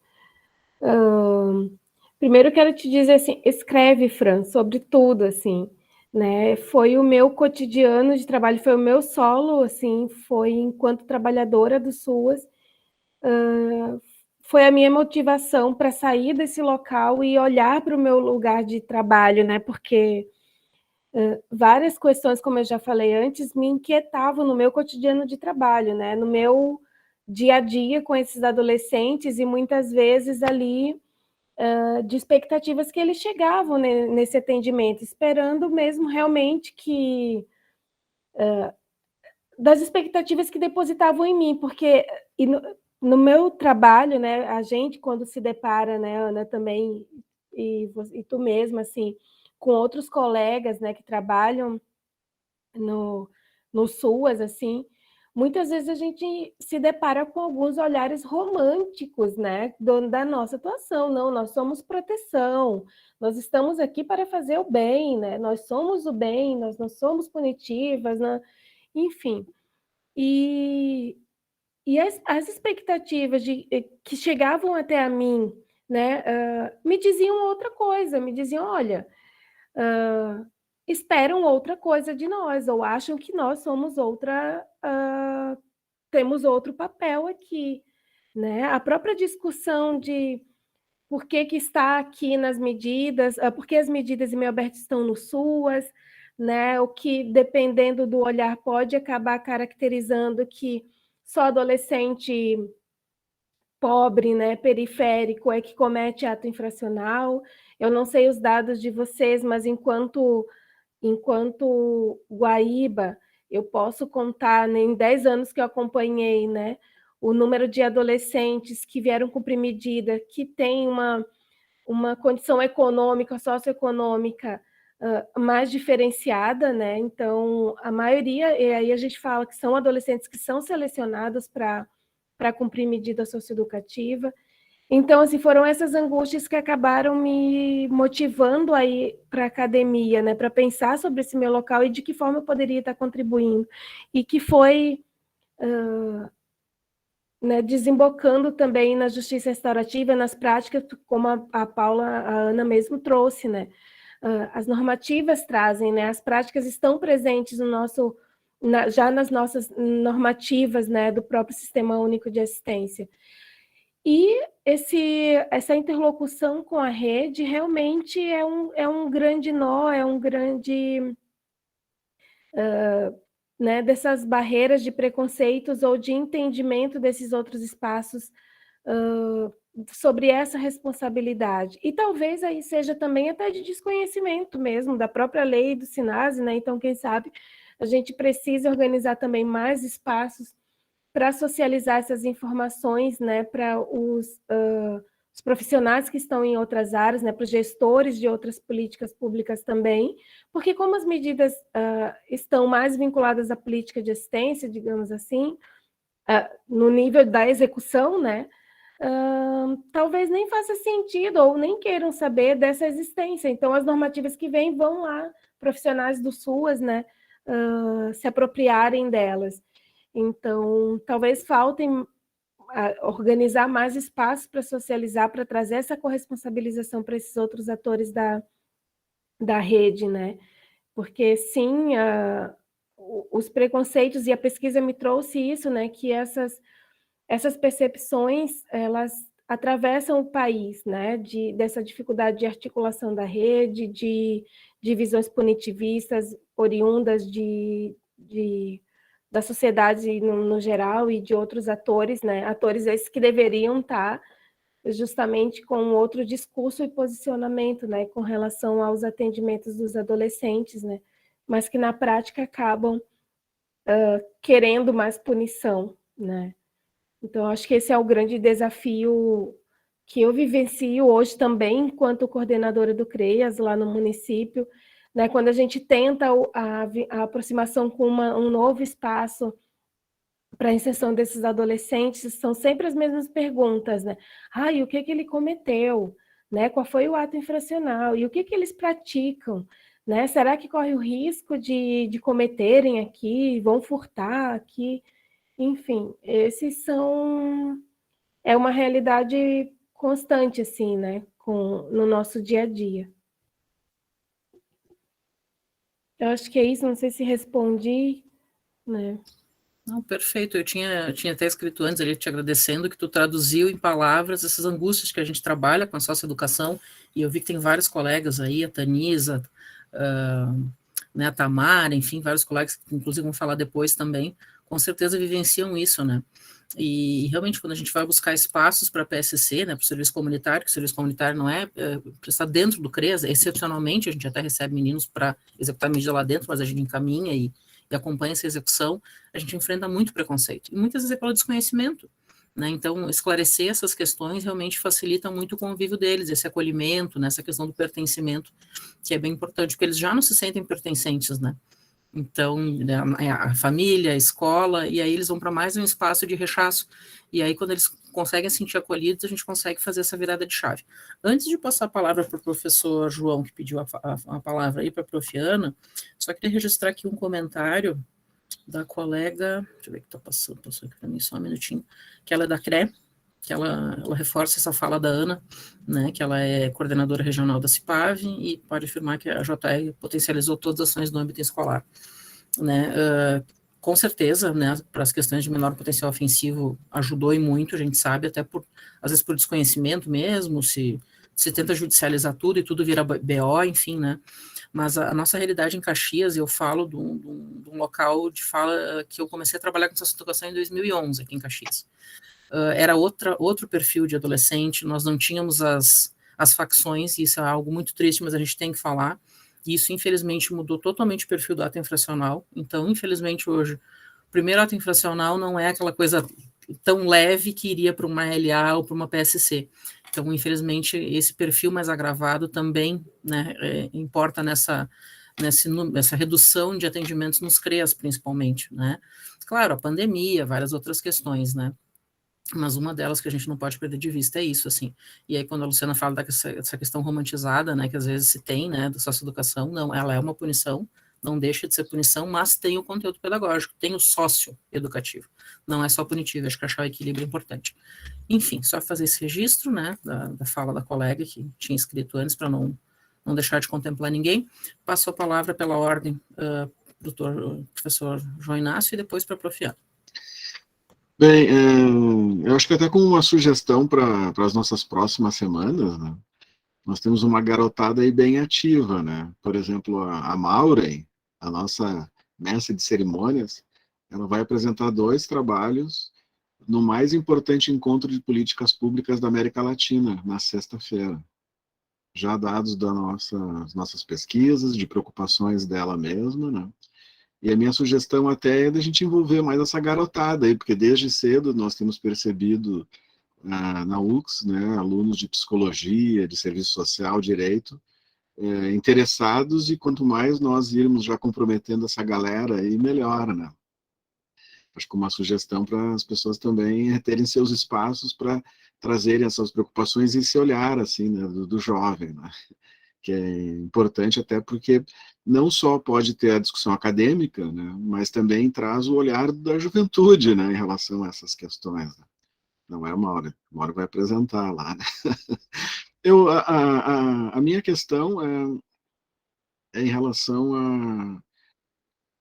Speaker 5: Primeiro quero te dizer assim, escreve, Fran, sobre tudo, assim, né? Foi o meu cotidiano de trabalho, foi o meu solo, assim, foi enquanto trabalhadora do SUAS, foi a minha motivação para sair desse local e olhar para o meu lugar de trabalho, né? Porque várias questões, como eu já falei antes, me inquietavam no meu cotidiano de trabalho, né? No meu dia a dia com esses adolescentes e muitas vezes ali de expectativas que eles chegavam nesse atendimento, esperando mesmo realmente que das expectativas que depositavam em mim, porque no meu trabalho, né, a gente quando se depara, né, Ana também e tu mesma, assim, com outros colegas, né, que trabalham no SUAS, assim, muitas vezes a gente se depara com alguns olhares românticos, né, da nossa atuação. Não, nós somos proteção, nós estamos aqui para fazer o bem, né, nós somos o bem, nós não somos punitivas, né? Enfim. E as expectativas que chegavam até a mim, né, me diziam outra coisa, me diziam, olha, esperam outra coisa de nós, ou acham que nós somos temos outro papel aqui, né? A própria discussão de por que está aqui nas medidas, por que as medidas em meio aberto estão no SUAS, né? O que, dependendo do olhar, pode acabar caracterizando que só adolescente pobre, né, periférico, é que comete ato infracional. Eu não sei os dados de vocês, mas enquanto Guaíba, eu posso contar, né, em 10 anos que eu acompanhei, né, o número de adolescentes que vieram cumprir medida, que tem uma condição econômica, socioeconômica mais diferenciada, né? Então, a maioria, e aí a gente fala que são adolescentes que são selecionados para cumprir medida socioeducativa. Então, assim, foram essas angústias que acabaram me motivando a ir para a academia, né, para pensar sobre esse meu local e de que forma eu poderia estar contribuindo. E que foi né, desembocando também na justiça restaurativa, nas práticas, como a Paula, a Ana mesmo trouxe, né? As normativas trazem, né? As práticas estão presentes no nosso, já nas nossas normativas, né, do próprio Sistema Único de Assistência. E essa interlocução com a rede realmente é um grande nó, é um grande... né, dessas barreiras de preconceitos ou de entendimento desses outros espaços sobre essa responsabilidade. E talvez aí seja também até de desconhecimento mesmo da própria lei do SINASE, né? Então, quem sabe, a gente precisa organizar também mais espaços para socializar essas informações, né, para os profissionais que estão em outras áreas, né, para os gestores de outras políticas públicas também, porque como as medidas estão mais vinculadas à política de assistência, digamos assim, no nível da execução, né, talvez nem faça sentido ou nem queiram saber dessa existência. Então, as normativas que vêm vão lá, profissionais do SUAS, né, se apropriarem delas. Então, talvez faltem organizar mais espaços para socializar, para trazer essa corresponsabilização para esses outros atores da rede, né? Porque, sim, os preconceitos, e a pesquisa me trouxe isso, né? Que essas percepções, elas atravessam o país, né? Dessa dificuldade de articulação da rede, de visões punitivistas oriundas da sociedade no geral e de outros atores, né? Atores esses que deveriam estar justamente com outro discurso e posicionamento, né? Com relação aos atendimentos dos adolescentes, né? Mas que na prática acabam querendo mais punição, né? Então, acho que esse é o grande desafio que eu vivencio hoje também, enquanto coordenadora do CREAS, lá no município, né, quando a gente tenta a aproximação com um novo espaço para a inserção desses adolescentes, são sempre as mesmas perguntas, né? E o que ele cometeu? né? Qual foi o ato infracional e o que eles praticam, né? Será que corre o risco de cometerem aqui, vão furtar aqui? Enfim, é uma realidade constante, assim, né? No nosso dia a dia. Eu acho que é isso, não sei se respondi, né?
Speaker 4: Não, perfeito. Eu tinha até escrito antes ali te agradecendo que tu traduziu em palavras essas angústias que a gente trabalha com a socioeducação, e eu vi que tem vários colegas aí, a Tanisa, né, a Tamara, enfim, vários colegas que inclusive vão falar depois também, com certeza vivenciam isso, né? E realmente quando a gente vai buscar espaços para PSC, né, para o serviço comunitário, que o serviço comunitário não está dentro do CREAS, excepcionalmente a gente até recebe meninos para executar medida lá dentro, mas a gente encaminha e acompanha essa execução, a gente enfrenta muito preconceito, e muitas vezes é pelo desconhecimento, né? Então, esclarecer essas questões realmente facilita muito o convívio deles, esse acolhimento, né, essa questão do pertencimento, que é bem importante, porque eles já não se sentem pertencentes, né? Então, a família, a escola, e aí eles vão para mais um espaço de rechaço, e aí quando eles conseguem se sentir acolhidos, a gente consegue fazer essa virada de chave. Antes de passar a palavra para o professor João, que pediu a palavra aí para a prof. Ana, só queria registrar aqui um comentário da colega, deixa eu ver o que está passou aqui para mim, só um minutinho, que ela é da CRE, que ela reforça essa fala da Ana, né, que ela é coordenadora regional da CIPAV e pode afirmar que a JR potencializou todas as ações no âmbito escolar, né, com certeza, né, para as questões de menor potencial ofensivo ajudou e muito, a gente sabe, até às vezes por desconhecimento mesmo, se tenta judicializar tudo e tudo vira BO, enfim, né, mas a nossa realidade em Caxias, eu falo de um local de fala que eu comecei a trabalhar com essa situação em 2011, aqui em Caxias. Era outro perfil de adolescente, nós não tínhamos as facções, e isso é algo muito triste, mas a gente tem que falar, e isso infelizmente mudou totalmente o perfil do ato infracional, então infelizmente hoje, o primeiro ato infracional não é aquela coisa tão leve que iria para uma LA ou para uma PSC, então infelizmente esse perfil mais agravado também, né, importa nessa redução de atendimentos nos CREAS principalmente, né, claro, a pandemia, várias outras questões, né, mas uma delas que a gente não pode perder de vista é isso, assim. E aí, quando a Luciana fala dessa questão romantizada, né, que às vezes se tem, né, da socioeducação, não, ela é uma punição, não deixa de ser punição, mas tem o conteúdo pedagógico, tem o sócio-educativo, não é só punitivo, acho que achar o equilíbrio é importante. Enfim, só fazer esse registro, né, da fala da colega que tinha escrito antes, para não deixar de contemplar ninguém. Passo a palavra pela ordem do professor João Inácio e depois para a prof. Ana.
Speaker 3: Bem, eu acho que até com uma sugestão para as nossas próximas semanas, né? Nós temos uma garotada aí bem ativa, né? Por exemplo, a Maureen, a nossa mestre de cerimônias, ela vai apresentar 2 trabalhos no mais importante encontro de políticas públicas da América Latina, na sexta-feira. Já dados das nossas pesquisas, de preocupações dela mesma, né? E a minha sugestão até é da gente envolver mais essa garotada aí, porque desde cedo nós temos percebido na UX, né, alunos de psicologia, de serviço social, direito, interessados, e quanto mais nós irmos já comprometendo essa galera aí, melhor, né? Acho que uma sugestão para as pessoas também terem seus espaços para trazerem essas preocupações e esse olhar, assim, né, do jovem, né? Que é importante até porque não só pode ter a discussão acadêmica, né, mas também traz o olhar da juventude, né, em relação a essas questões. Né? Não é uma hora vai apresentar lá. Né? A minha questão é em relação a,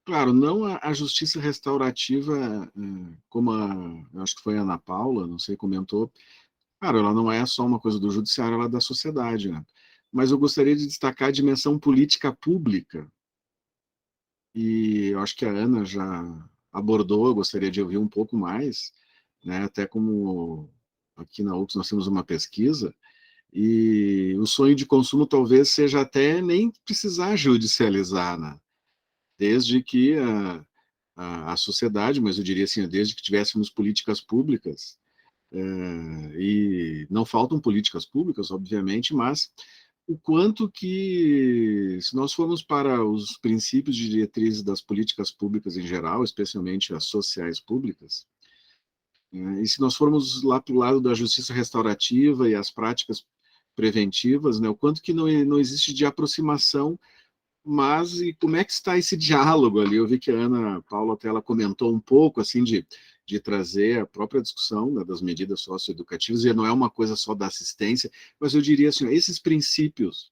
Speaker 3: claro, não a justiça restaurativa, como eu acho que foi a Ana Paula, não sei, comentou. Claro, ela não é só uma coisa do judiciário, ela é da sociedade, né? Mas eu gostaria de destacar a dimensão política pública, e eu acho que a Ana já abordou, eu gostaria de ouvir um pouco mais, né? Até como aqui na UX nós temos uma pesquisa, e o sonho de consumo talvez seja até nem precisar judicializar, né? Desde que a sociedade, mas eu diria assim, desde que tivéssemos políticas públicas, e não faltam políticas públicas, obviamente, mas o quanto que, se nós formos para os princípios de diretrizes das políticas públicas em geral, especialmente as sociais públicas, e se nós formos lá para o lado da justiça restaurativa e as práticas preventivas, né? O quanto que não existe de aproximação, mas e como é que está esse diálogo ali? Eu vi que a Ana Paula até ela comentou um pouco assim de trazer a própria discussão, né, das medidas socioeducativas, e não é uma coisa só da assistência, mas eu diria assim, esses princípios,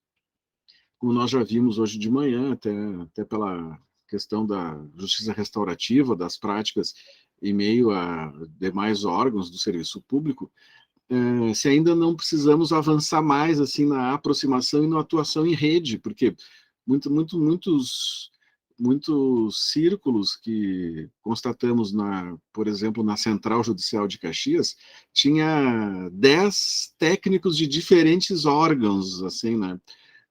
Speaker 3: como nós já vimos hoje de manhã, até pela questão da justiça restaurativa, das práticas em meio a demais órgãos do serviço público, se ainda não precisamos avançar mais assim na aproximação e na atuação em rede, porque muitos círculos que constatamos por exemplo, na Central Judicial de Caxias, tinha 10 técnicos de diferentes órgãos, assim, né?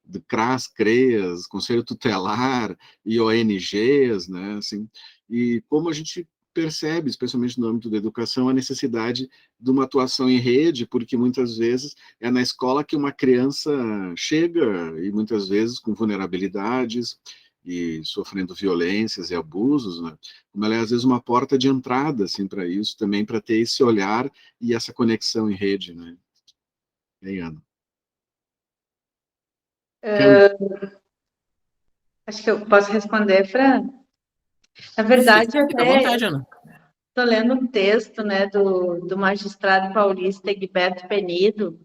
Speaker 3: Do CRAS, CREAS, Conselho Tutelar e ONGs, né? Assim, e como a gente percebe, especialmente no âmbito da educação, a necessidade de uma atuação em rede, porque muitas vezes é na escola que uma criança chega, e muitas vezes com vulnerabilidades, e sofrendo violências e abusos, né? Como ela é, às vezes, uma porta de entrada, assim, para isso, também para ter esse olhar e essa conexão em rede, né? E aí, Ana?
Speaker 6: Acho que eu posso responder, Fran. Na verdade,
Speaker 4: Fica à vontade, Ana.
Speaker 6: estou lendo um texto, né, do magistrado paulista Egberto Penido.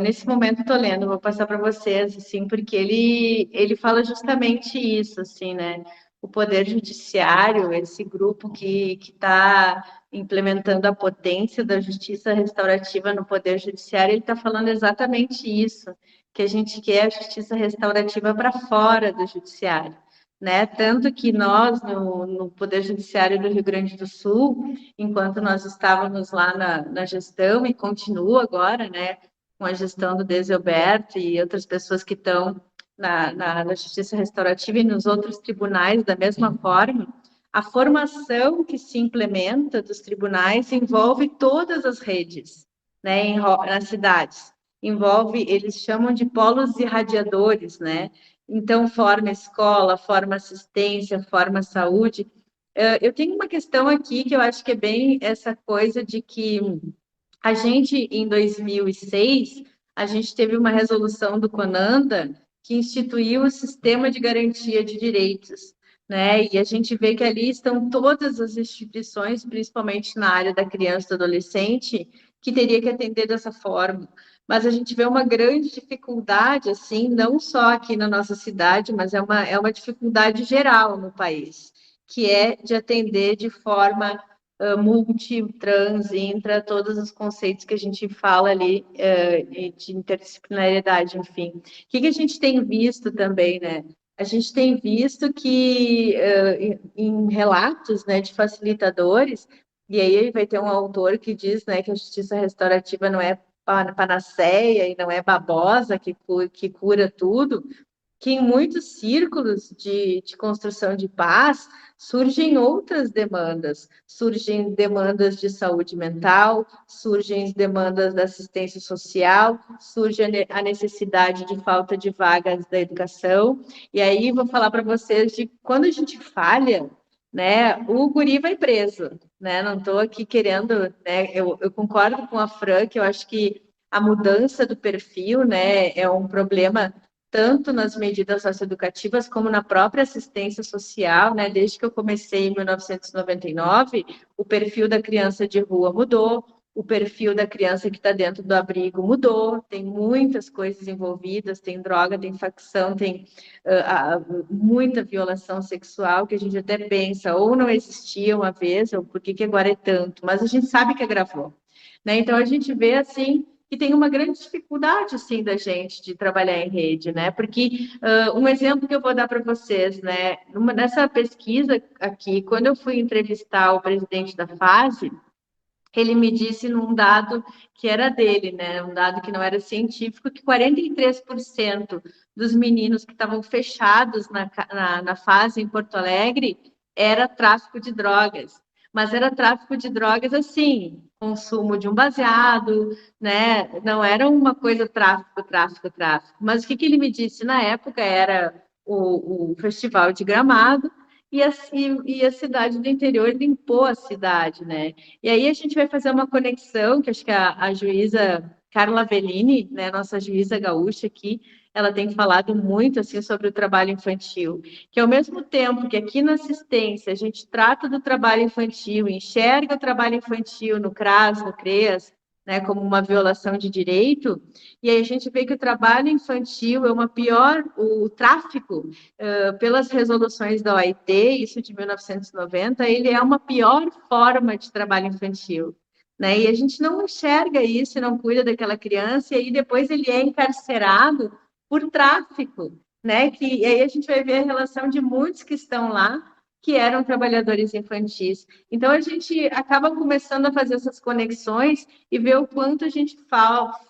Speaker 6: Nesse momento estou lendo, vou passar para vocês, assim, porque ele fala justamente isso, assim, né? O Poder Judiciário, esse grupo que está implementando a potência da justiça restaurativa no Poder Judiciário, ele está falando exatamente isso, que a gente quer a justiça restaurativa para fora do Judiciário, né? Tanto que nós, no Poder Judiciário do Rio Grande do Sul, enquanto nós estávamos lá na gestão, e continua agora, né? Com a gestão do Desilberto e outras pessoas que estão na Justiça Restaurativa e nos outros tribunais da mesma forma, a formação que se implementa dos tribunais envolve todas as redes, né, nas cidades. Envolve, eles chamam de polos irradiadores, né? Então, forma escola, forma assistência, forma saúde. Eu tenho uma questão aqui que eu acho que é bem essa coisa de que a gente, em 2006, a gente teve uma resolução do CONANDA que instituiu o sistema de garantia de direitos, né? E a gente vê que ali estão todas as instituições, principalmente na área da criança e do adolescente, que teria que atender dessa forma. Mas a gente vê uma grande dificuldade, assim, não só aqui na nossa cidade, mas é uma dificuldade geral no país, que é de atender de forma multi, trans, intra, todos os conceitos que a gente fala ali de interdisciplinariedade, enfim. O que a gente tem visto também, né? A gente tem visto que em relatos, né, de facilitadores, e aí vai ter um autor que diz, né, que a justiça restaurativa não é panaceia e não é babosa que cura tudo, que em muitos círculos de construção de paz surgem outras demandas, surgem demandas de saúde mental, surgem demandas da assistência social, surge a necessidade de falta de vagas da educação, e aí vou falar para vocês de quando a gente falha, né, o guri vai preso, né, não estou aqui querendo, né, eu concordo com a Fran, que eu acho que a mudança do perfil, né, é um problema tanto nas medidas socioeducativas como na própria assistência social, né? Desde que eu comecei em 1999, o perfil da criança de rua mudou, o perfil da criança que está dentro do abrigo mudou, tem muitas coisas envolvidas, tem droga, tem facção, tem muita violação sexual, que a gente até pensa, ou não existia uma vez, ou por que agora é tanto, mas a gente sabe que agravou, né? Então, a gente vê, assim, que tem uma grande dificuldade, assim, da gente de trabalhar em rede, né? Porque um exemplo que eu vou dar para vocês, né? Nessa pesquisa aqui, quando eu fui entrevistar o presidente da FASE, ele me disse num dado que era dele, né? Um dado que não era científico, que 43% dos meninos que estavam fechados na FASE em Porto Alegre era tráfico de drogas. Mas era tráfico de drogas assim, consumo de um baseado, né? Não era uma coisa tráfico. Mas o que ele me disse na época era o Festival de Gramado e a cidade do interior limpou a cidade, né? E aí a gente vai fazer uma conexão, que acho que a juíza Carla Bellini, né, nossa juíza gaúcha aqui, ela tem falado muito assim sobre o trabalho infantil, que ao mesmo tempo que aqui na assistência a gente trata do trabalho infantil, enxerga o trabalho infantil no CRAS, no CREAS, né, como uma violação de direito, e aí a gente vê que o trabalho infantil é o tráfico, pelas resoluções da OIT, isso de 1990, ele é uma pior forma de trabalho infantil, né, e a gente não enxerga isso, não cuida daquela criança, e aí depois ele é encarcerado por tráfico, né, e aí a gente vai ver a relação de muitos que estão lá, que eram trabalhadores infantis. Então, a gente acaba começando a fazer essas conexões e ver o quanto a gente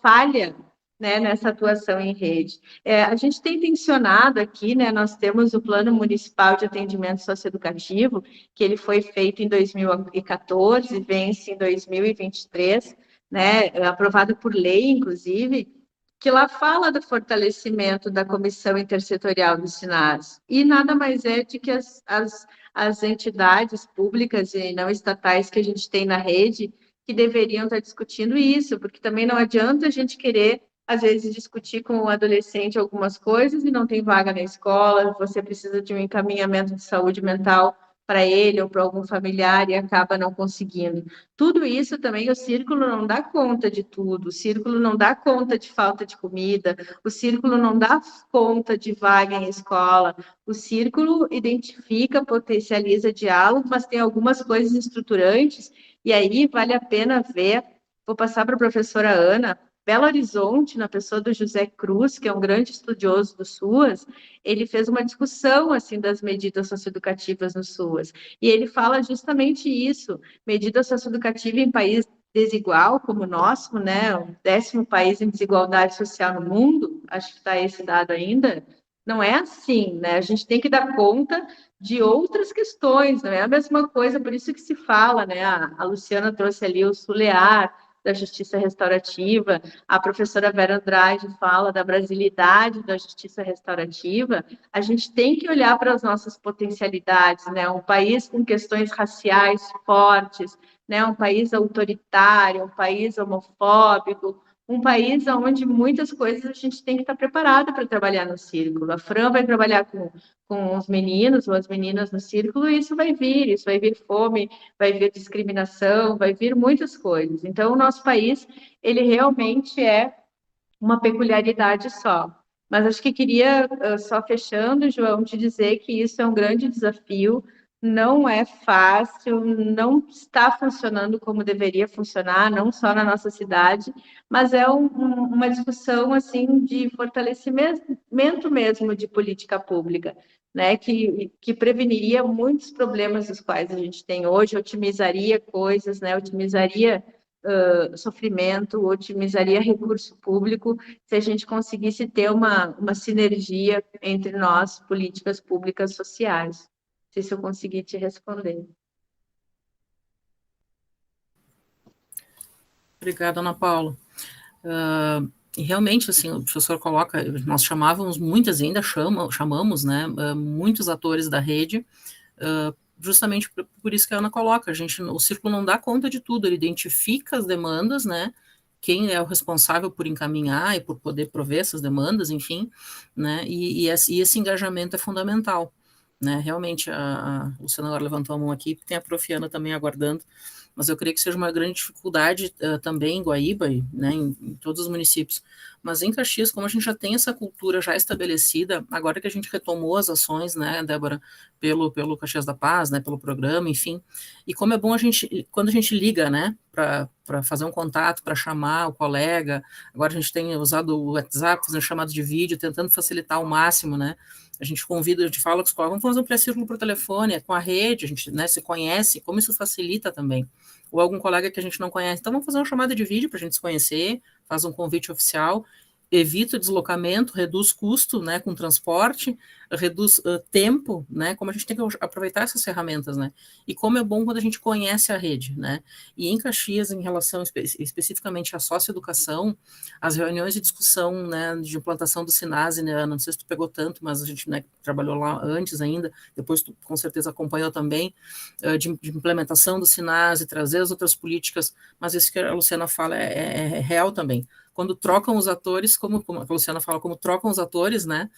Speaker 6: falha, né, nessa atuação em rede. A gente tem tensionado aqui, né, nós temos o Plano Municipal de Atendimento Socioeducativo, que ele foi feito em 2014, vence em 2023, né, aprovado por lei, inclusive, que lá fala do fortalecimento da Comissão Intersetorial do SINAS, e nada mais é de que as entidades públicas e não estatais que a gente tem na rede que deveriam estar discutindo isso, porque também não adianta a gente querer, às vezes, discutir com o adolescente algumas coisas e não tem vaga na escola, você precisa de um encaminhamento de saúde mental para ele ou para algum familiar e acaba não conseguindo. Tudo isso também, o círculo não dá conta de tudo, o círculo não dá conta de falta de comida, o círculo não dá conta de vaga em escola, o círculo identifica, potencializa diálogo, mas tem algumas coisas estruturantes, e aí vale a pena ver, vou passar para a professora Ana, Belo Horizonte, na pessoa do José Cruz, que é um grande estudioso do SUAS, ele fez uma discussão assim das medidas socioeducativas no SUAS, e ele fala justamente isso, medida socioeducativa em país desigual como o nosso, né, o 10º país em desigualdade social no mundo, acho que está esse dado ainda, não é assim, né, a gente tem que dar conta de outras questões, não é a mesma coisa, por isso que se fala, né, a Luciana trouxe ali o SULEAR, da justiça restaurativa, a professora Vera Andrade fala da brasilidade da justiça restaurativa, a gente tem que olhar para as nossas potencialidades, né? Um país com questões raciais fortes, né? Um país autoritário, um país homofóbico, um país onde muitas coisas a gente tem que estar preparado para trabalhar no círculo. A Fran vai trabalhar com os meninos ou as meninas no círculo, e isso vai vir fome, vai vir discriminação, vai vir muitas coisas. Então, o nosso país, ele realmente é uma peculiaridade só. Mas acho que queria, só fechando, João, te dizer que isso é um grande desafio, não é fácil, não está funcionando como deveria funcionar, não só na nossa cidade, mas é uma discussão assim de fortalecimento mesmo de política pública, né, que preveniria muitos problemas dos quais a gente tem hoje, otimizaria coisas, né, otimizaria sofrimento, otimizaria recurso público, se a gente conseguisse ter uma sinergia entre nós, políticas públicas sociais. Não sei se eu consegui te responder.
Speaker 4: Obrigada, Ana Paula. E realmente, assim, o professor coloca, nós chamávamos muitas, e ainda chamamos, né, muitos atores da rede, justamente por isso que a Ana coloca, o círculo não dá conta de tudo, ele identifica as demandas, né, quem é o responsável por encaminhar e por poder prover essas demandas, enfim, né, e esse engajamento é fundamental, né, realmente, a Luciana agora levantou a mão aqui, tem a Prof. Ana também aguardando, mas eu creio que seja uma grande dificuldade também em Guaíba, né, em todos os municípios. Mas em Caxias, como a gente já tem essa cultura já estabelecida, agora que a gente retomou as ações, né, Débora, pelo Caxias da Paz, né, pelo programa, enfim, e como é bom quando a gente liga, né, para fazer um contato, para chamar o colega, agora a gente tem usado o WhatsApp, fazendo chamado de vídeo, tentando facilitar ao máximo, né, a gente convida, a gente fala com os colegas, vamos fazer um pré-círculo por telefone, com a rede, a gente, né, se conhece, como isso facilita também. Ou algum colega que a gente não conhece, então vamos fazer uma chamada de vídeo para a gente se conhecer, faz um convite oficial, evita o deslocamento, reduz custo, né, com transporte, reduz tempo, né, como a gente tem que aproveitar essas ferramentas, né, e como é bom quando a gente conhece a rede, né, e em Caxias, em relação especificamente à socioeducação, as reuniões de discussão, né, de implantação do SINASE, né, não sei se tu pegou tanto, mas a gente, né, trabalhou lá antes ainda, depois tu com certeza acompanhou também, de implementação do SINASE, trazer as outras políticas, mas isso que a Luciana fala é real também. quando trocam os atores, como a Luciana fala, como trocam os atores, né,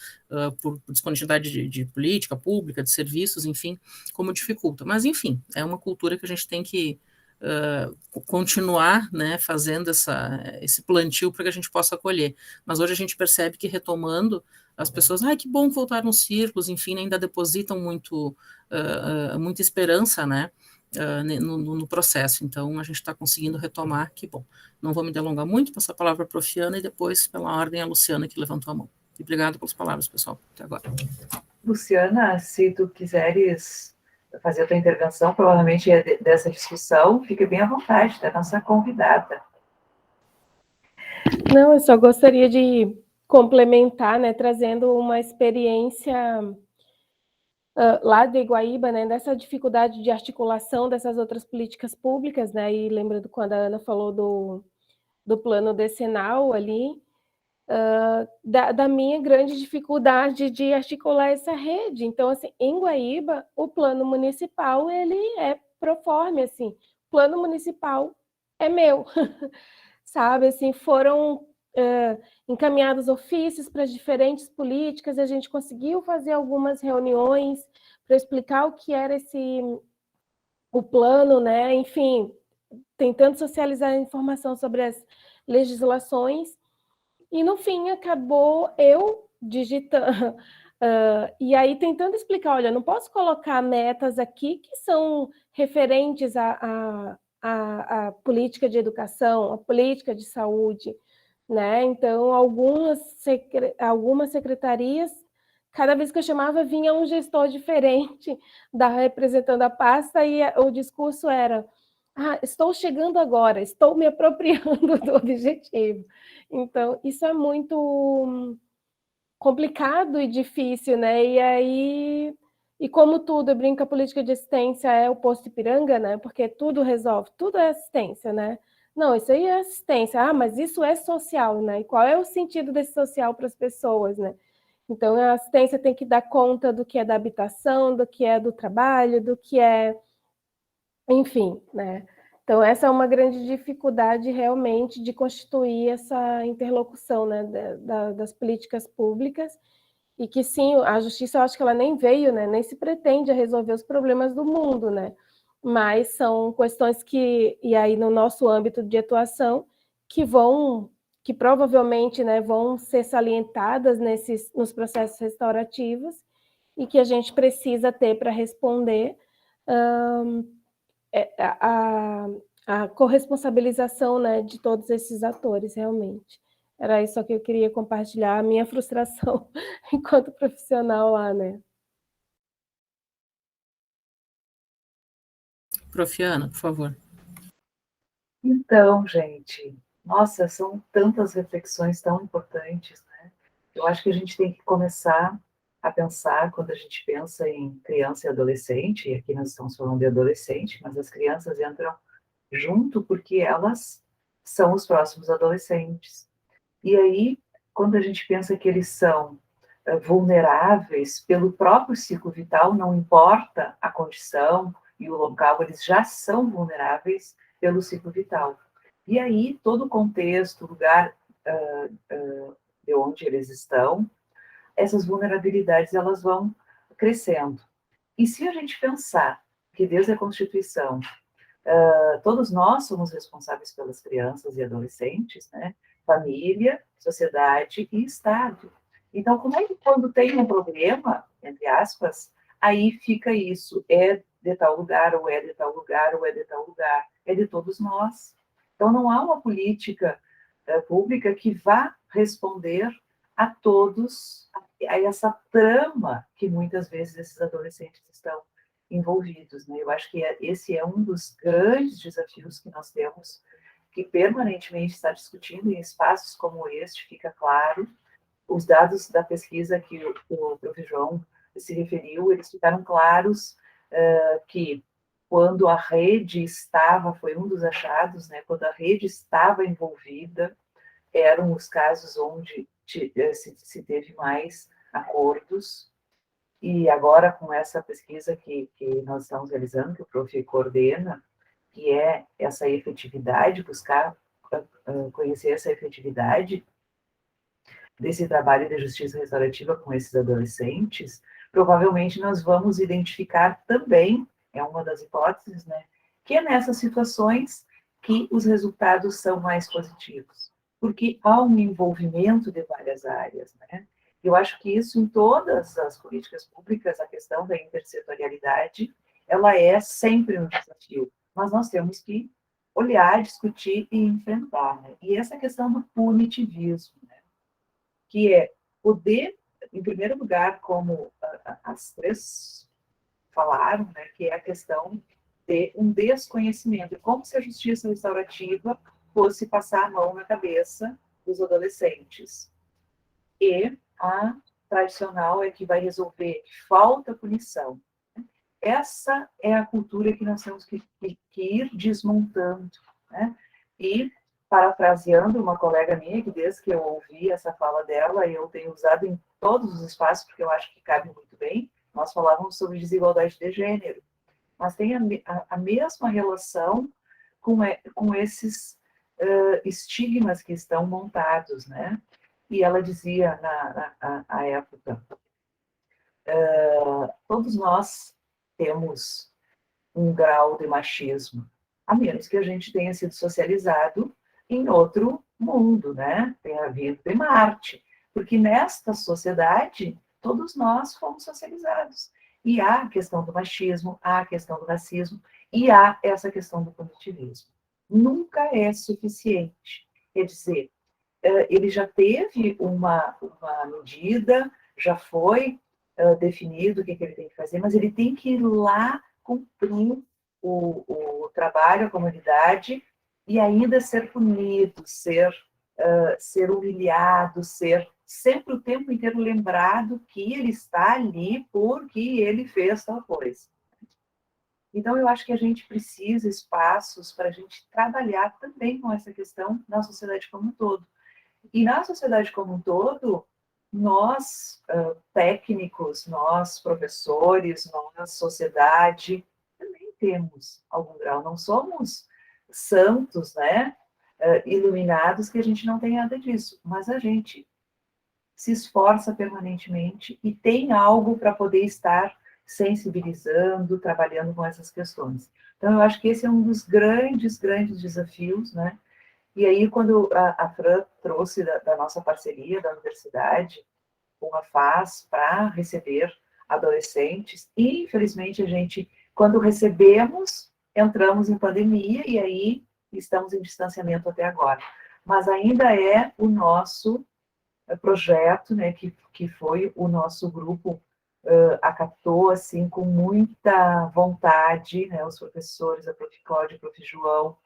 Speaker 4: por disponibilidade de política pública, de serviços, enfim, como dificulta. Mas, enfim, é uma cultura que a gente tem que continuar, né, fazendo esse plantio para que a gente possa colher. Mas hoje a gente percebe que, retomando, as pessoas, que bom voltar nos círculos, enfim, ainda depositam muita esperança, né, no processo. Então, a gente está conseguindo retomar, que bom. Não vou me delongar muito, passar a palavra para a Profiana e depois, pela ordem, a Luciana, que levantou a mão. E obrigado pelas palavras, pessoal, até agora.
Speaker 2: Luciana, se tu quiseres fazer a tua intervenção, provavelmente é dessa discussão, fique bem à vontade, da nossa convidada.
Speaker 5: Não, eu só gostaria de complementar, né, trazendo uma experiência lá de Iguaíba, né, dessa dificuldade de articulação dessas outras políticas públicas, né, e lembrando quando a Ana falou do plano decenal ali, da minha grande dificuldade de articular essa rede. Então, assim, em Guaíba, o plano municipal, ele é proforme, assim, o plano municipal é meu, sabe, assim, foram encaminhados ofícios para as diferentes políticas, a gente conseguiu fazer algumas reuniões para explicar o que era o plano, né, enfim, tentando socializar a informação sobre as legislações, e no fim acabou eu digitando, e aí tentando explicar, olha, não posso colocar metas aqui que são referentes à política de educação, à política de saúde, né? Então, algumas secretarias, cada vez que eu chamava, vinha um gestor diferente representando a pasta, e o discurso era: estou chegando agora, estou me apropriando do objetivo. Então, isso é muito complicado e difícil, né? E aí, como tudo, eu brinco, a política de assistência é o posto Ipiranga, né? Porque tudo resolve, tudo é assistência, né? Não, isso aí é assistência. Mas isso é social, né? E qual é o sentido desse social para as pessoas, né? Então, a assistência tem que dar conta do que é da habitação, do que é do trabalho, do que é... Enfim, né? Então, essa é uma grande dificuldade, realmente, de constituir essa interlocução, né, das políticas públicas, e que, sim, a justiça, eu acho que ela nem veio, né, nem se pretende a resolver os problemas do mundo, né? Mas são questões que, e aí no nosso âmbito de atuação, que provavelmente, né, vão ser salientadas nos processos restaurativos, e que a gente precisa ter para responder a corresponsabilização, né, de todos esses atores, realmente. Era isso que eu queria compartilhar, a minha frustração enquanto profissional lá, né.
Speaker 4: Profiana, por favor.
Speaker 2: Então, gente, nossa, são tantas reflexões tão importantes, né? Eu acho que a gente tem que começar a pensar, quando a gente pensa em criança e adolescente, e aqui nós estamos falando de adolescente, mas as crianças entram junto porque elas são os próximos adolescentes. E aí, quando a gente pensa que eles são vulneráveis pelo próprio ciclo vital, não importa a condição e o local, eles já são vulneráveis pelo ciclo vital. E aí, todo o contexto, o lugar de onde eles estão, essas vulnerabilidades elas vão crescendo. E se a gente pensar que desde a Constituição, todos nós somos responsáveis pelas crianças e adolescentes, né? Família, sociedade e Estado. Então, como é que quando tem um problema, entre aspas, aí fica isso, é de tal lugar, ou é de tal lugar, ou é de tal lugar, é de todos nós. Então, não há uma política pública que vá responder a todos, a essa trama que muitas vezes esses adolescentes estão envolvidos, né? Eu acho que esse é um dos grandes desafios que nós temos, que permanentemente está discutindo em espaços como este, fica claro. Os dados da pesquisa que o Prof. João se referiu, eles ficaram claros que quando a rede estava, foi um dos achados, né? Quando a rede estava envolvida, eram os casos onde se teve mais acordos. E agora, com essa pesquisa que nós estamos realizando, que o Prof. coordena, que é essa efetividade, buscar conhecer essa efetividade desse trabalho de justiça restaurativa com esses adolescentes, provavelmente nós vamos identificar também, é uma das hipóteses, né, que é nessas situações que os resultados são mais positivos, porque há um envolvimento de várias áreas, né? Eu acho que isso em todas as políticas públicas, a questão da intersetorialidade, ela é sempre um desafio, mas nós temos que olhar, discutir e enfrentar, né? E essa questão do punitivismo, né? Que é poder, em primeiro lugar, como as três falaram, né, que é a questão de um desconhecimento, e como se a justiça restaurativa fosse passar a mão na cabeça dos adolescentes. E a tradicional é que vai resolver, falta punição. Essa é a cultura que nós temos que ir desmontando, né? E, parafraseando uma colega minha, que desde que eu ouvi essa fala dela, eu tenho usado em todos os espaços, porque eu acho que cabe muito bem, nós falávamos sobre desigualdade de gênero, mas tem a mesma relação com esses estigmas que estão montados, né? E ela dizia, na época, todos nós temos um grau de machismo, a menos que a gente tenha sido socializado em outro mundo, né? Tenha vindo de Marte, porque nesta sociedade todos nós fomos socializados. E há a questão do machismo, há a questão do racismo, e há essa questão do punitivismo. Nunca é suficiente. Quer dizer, ele já teve uma medida, já foi definido o que ele tem que fazer, mas ele tem que ir lá cumprir o trabalho, a comunidade, e ainda ser punido, ser humilhado, ser sempre o tempo inteiro lembrado que ele está ali porque ele fez tal coisa. Então, eu acho que a gente precisa espaços para a gente trabalhar também com essa questão na sociedade como um todo. E na sociedade como um todo, nós, técnicos, nós, professores, nós, sociedade, também temos algum grau. Não somos santos, né? Iluminados, que a gente não tem nada disso. Mas a gente se esforça permanentemente e tem algo para poder estar sensibilizando, trabalhando com essas questões. Então, eu acho que esse é um dos grandes, grandes desafios, né? E aí, quando a Fran trouxe da nossa parceria da universidade, uma FAS para receber adolescentes, e, infelizmente, a gente, quando recebemos, entramos em pandemia, e aí estamos em distanciamento até agora. Mas ainda é o nosso projeto, né, que foi o nosso grupo acatou, assim, com muita vontade, né, os professores, a Prof. Cláudia, a Prof. João,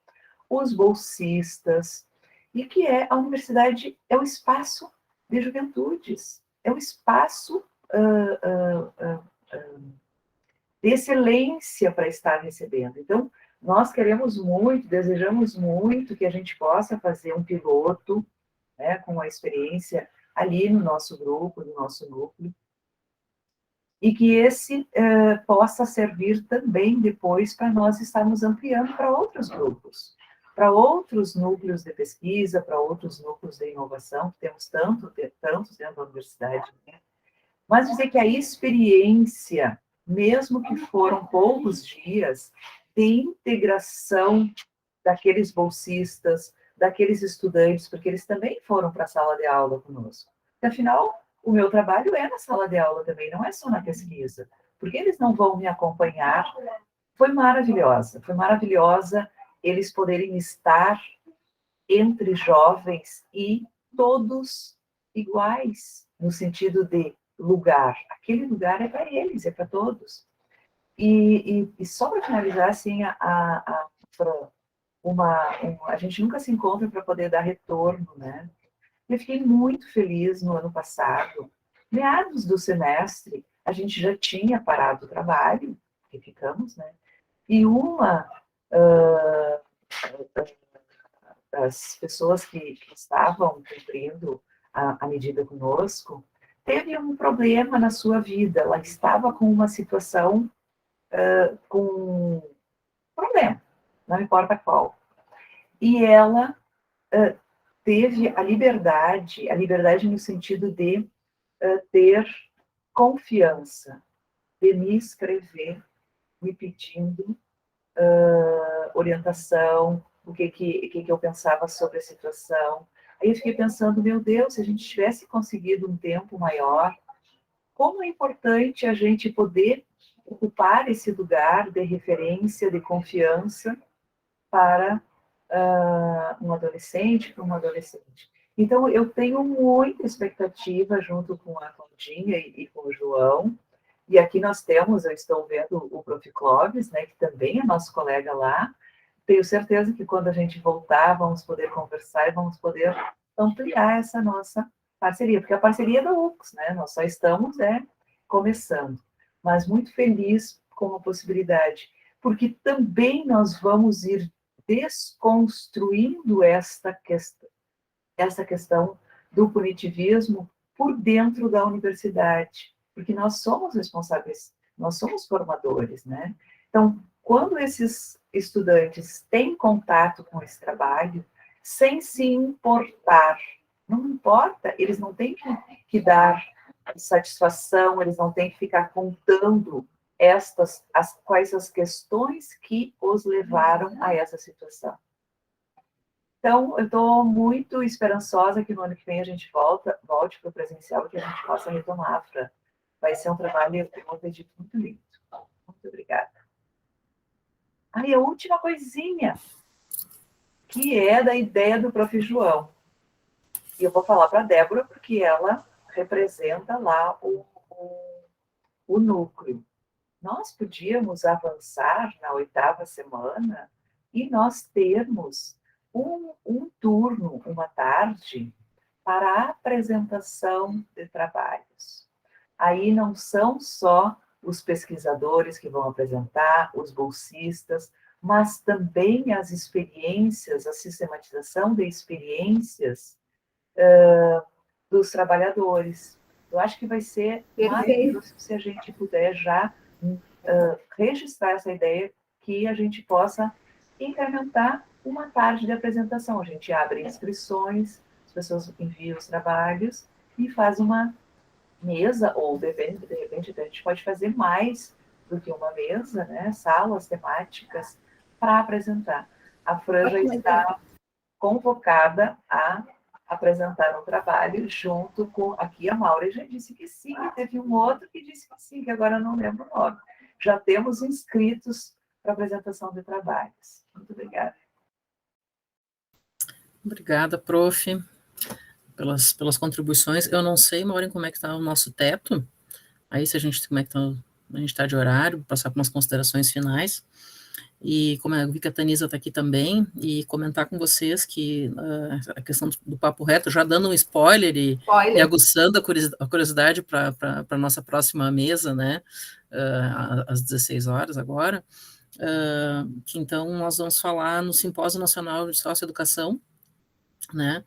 Speaker 2: os bolsistas, e que a universidade é um espaço de juventudes, é um espaço de excelência para estar recebendo. Então, nós queremos muito, desejamos muito que a gente possa fazer um piloto, né, com a experiência ali no nosso grupo, no nosso núcleo, e que esse possa servir também depois para nós estarmos ampliando para outros grupos, para outros núcleos de pesquisa, para outros núcleos de inovação, que temos tantos dentro da universidade, né? Mas dizer que a experiência, mesmo que foram poucos dias, de integração daqueles bolsistas, daqueles estudantes, porque eles também foram para a sala de aula conosco. Porque, afinal, o meu trabalho é na sala de aula também, não é só na pesquisa. Porque eles não vão me acompanhar. Foi maravilhosa eles poderem estar entre jovens e todos iguais, no sentido de lugar. Aquele lugar é para eles, é para todos. E só para finalizar, assim, a gente nunca se encontra para poder dar retorno, né? Eu fiquei muito feliz no ano passado, meados do semestre, a gente já tinha parado o trabalho, que ficamos, né? E uma das pessoas que estavam cumprindo a medida conosco teve um problema na sua vida, ela estava com uma situação com problema, não importa qual. E ela teve a liberdade no sentido de ter confiança, de me escrever, me pedindo orientação, o que eu pensava sobre a situação. Aí eu fiquei pensando, meu Deus, se a gente tivesse conseguido um tempo maior, como é importante a gente poder ocupar esse lugar de referência, de confiança para um adolescente, para uma adolescente. Então, eu tenho muita expectativa junto com a Claudinha e com o João. E aqui nós temos, eu estou vendo o Prof. Clóvis, né, que também é nosso colega lá. Tenho certeza que quando a gente voltar, vamos poder conversar e vamos poder ampliar essa nossa parceria, porque a parceria é da UFSC, né? Nós só estamos começando, mas muito feliz com a possibilidade, porque também nós vamos ir desconstruindo essa questão do punitivismo por dentro da universidade, porque nós somos responsáveis, nós somos formadores, né? Então, quando esses estudantes têm contato com esse trabalho, sem se importar, não importa, eles não têm que dar satisfação, eles não têm que ficar contando quais as questões que os levaram a essa situação. Então, eu estou muito esperançosa que no ano que vem a gente volte para o presencial e que a gente possa retomar. Vai ser um trabalho, eu acredito, muito lindo. Muito obrigada. E a última coisinha, que é da ideia do Prof. João. E eu vou falar para a Débora, porque ela representa lá o núcleo. Nós podíamos avançar na 8ª semana e nós termos um turno, uma tarde, para a apresentação de trabalhos. Aí não são só os pesquisadores que vão apresentar, os bolsistas, mas também as experiências, a sistematização de experiências dos trabalhadores. Eu acho que vai ser maravilhoso se a gente puder já registrar essa ideia, que a gente possa incrementar uma tarde de apresentação. A gente abre inscrições, as pessoas enviam os trabalhos e faz uma mesa, ou de repente a gente pode fazer mais do que uma mesa, né? Salas temáticas para apresentar. A Fran já está convocada a apresentar um trabalho junto com... Aqui a Maura já disse que sim, e teve um outro que disse que sim, que agora não lembro o nome. Já temos inscritos para apresentação de trabalhos. Muito obrigada.
Speaker 4: Obrigada, prof, pelas contribuições. Eu não sei, Maureen, como é que está o nosso teto. Aí, se a gente, como é que a gente está de horário, passar por umas considerações finais. E como eu vi que a Tanisa está aqui também, e comentar com vocês que a questão do papo reto, já dando um spoiler e aguçando a curiosidade para a nossa próxima mesa, né, às 16 horas agora, que então nós vamos falar no Simpósio Nacional de Socioeducação, né,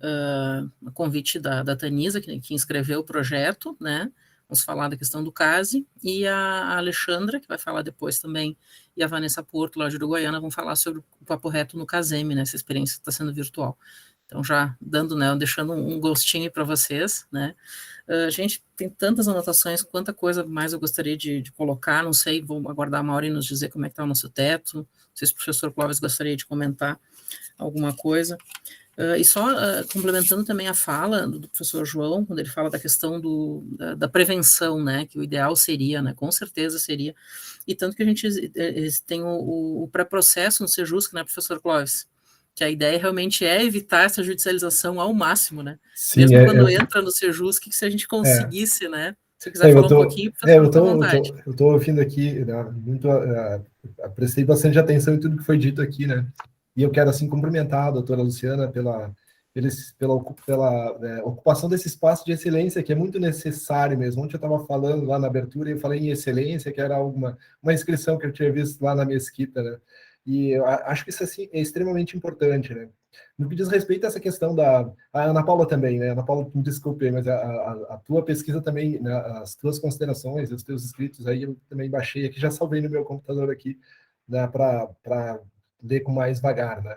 Speaker 4: a convite da Tanisa, que inscreveu o projeto, né, vamos falar da questão do CASE, e a Alexandra, que vai falar depois também, e a Vanessa Porto, lá de Uruguaiana, vão falar sobre o Papo Reto no CASEME, né, essa experiência que está sendo virtual. Então, já dando, né, deixando um gostinho para vocês, né. A gente tem tantas anotações, quanta coisa mais eu gostaria de colocar, não sei, vou aguardar a Maureen nos dizer como é que está o nosso teto, não sei se o professor Clóvis gostaria de comentar alguma coisa. E só complementando também a fala do professor João, quando ele fala da questão da prevenção, né, que o ideal seria, né, com certeza seria, e tanto que a gente tem o pré-processo no Sejusc, né, professor Clóvis, que a ideia realmente é evitar essa judicialização ao máximo, né, sim, mesmo quando entra no Sejusc, que se a gente conseguisse, né, se quiser falar um pouquinho, professor, fica à vontade.
Speaker 7: Eu estou ouvindo aqui, né, prestei bastante atenção em tudo que foi dito aqui, né, e eu quero, assim, cumprimentar a doutora Luciana pela ocupação desse espaço de excelência, que é muito necessário mesmo. Ontem eu estava falando lá na abertura, e eu falei em excelência, que era uma inscrição que eu tinha visto lá na Mesquita, né? E eu acho que isso, assim, é extremamente importante, né? No que diz respeito a essa questão a Ana Paula também, né? Ana Paula, me desculpe, mas a tua pesquisa também, né? As tuas considerações, os teus escritos aí, eu também baixei aqui, já salvei no meu computador aqui, né? Para ler com mais vagar, né?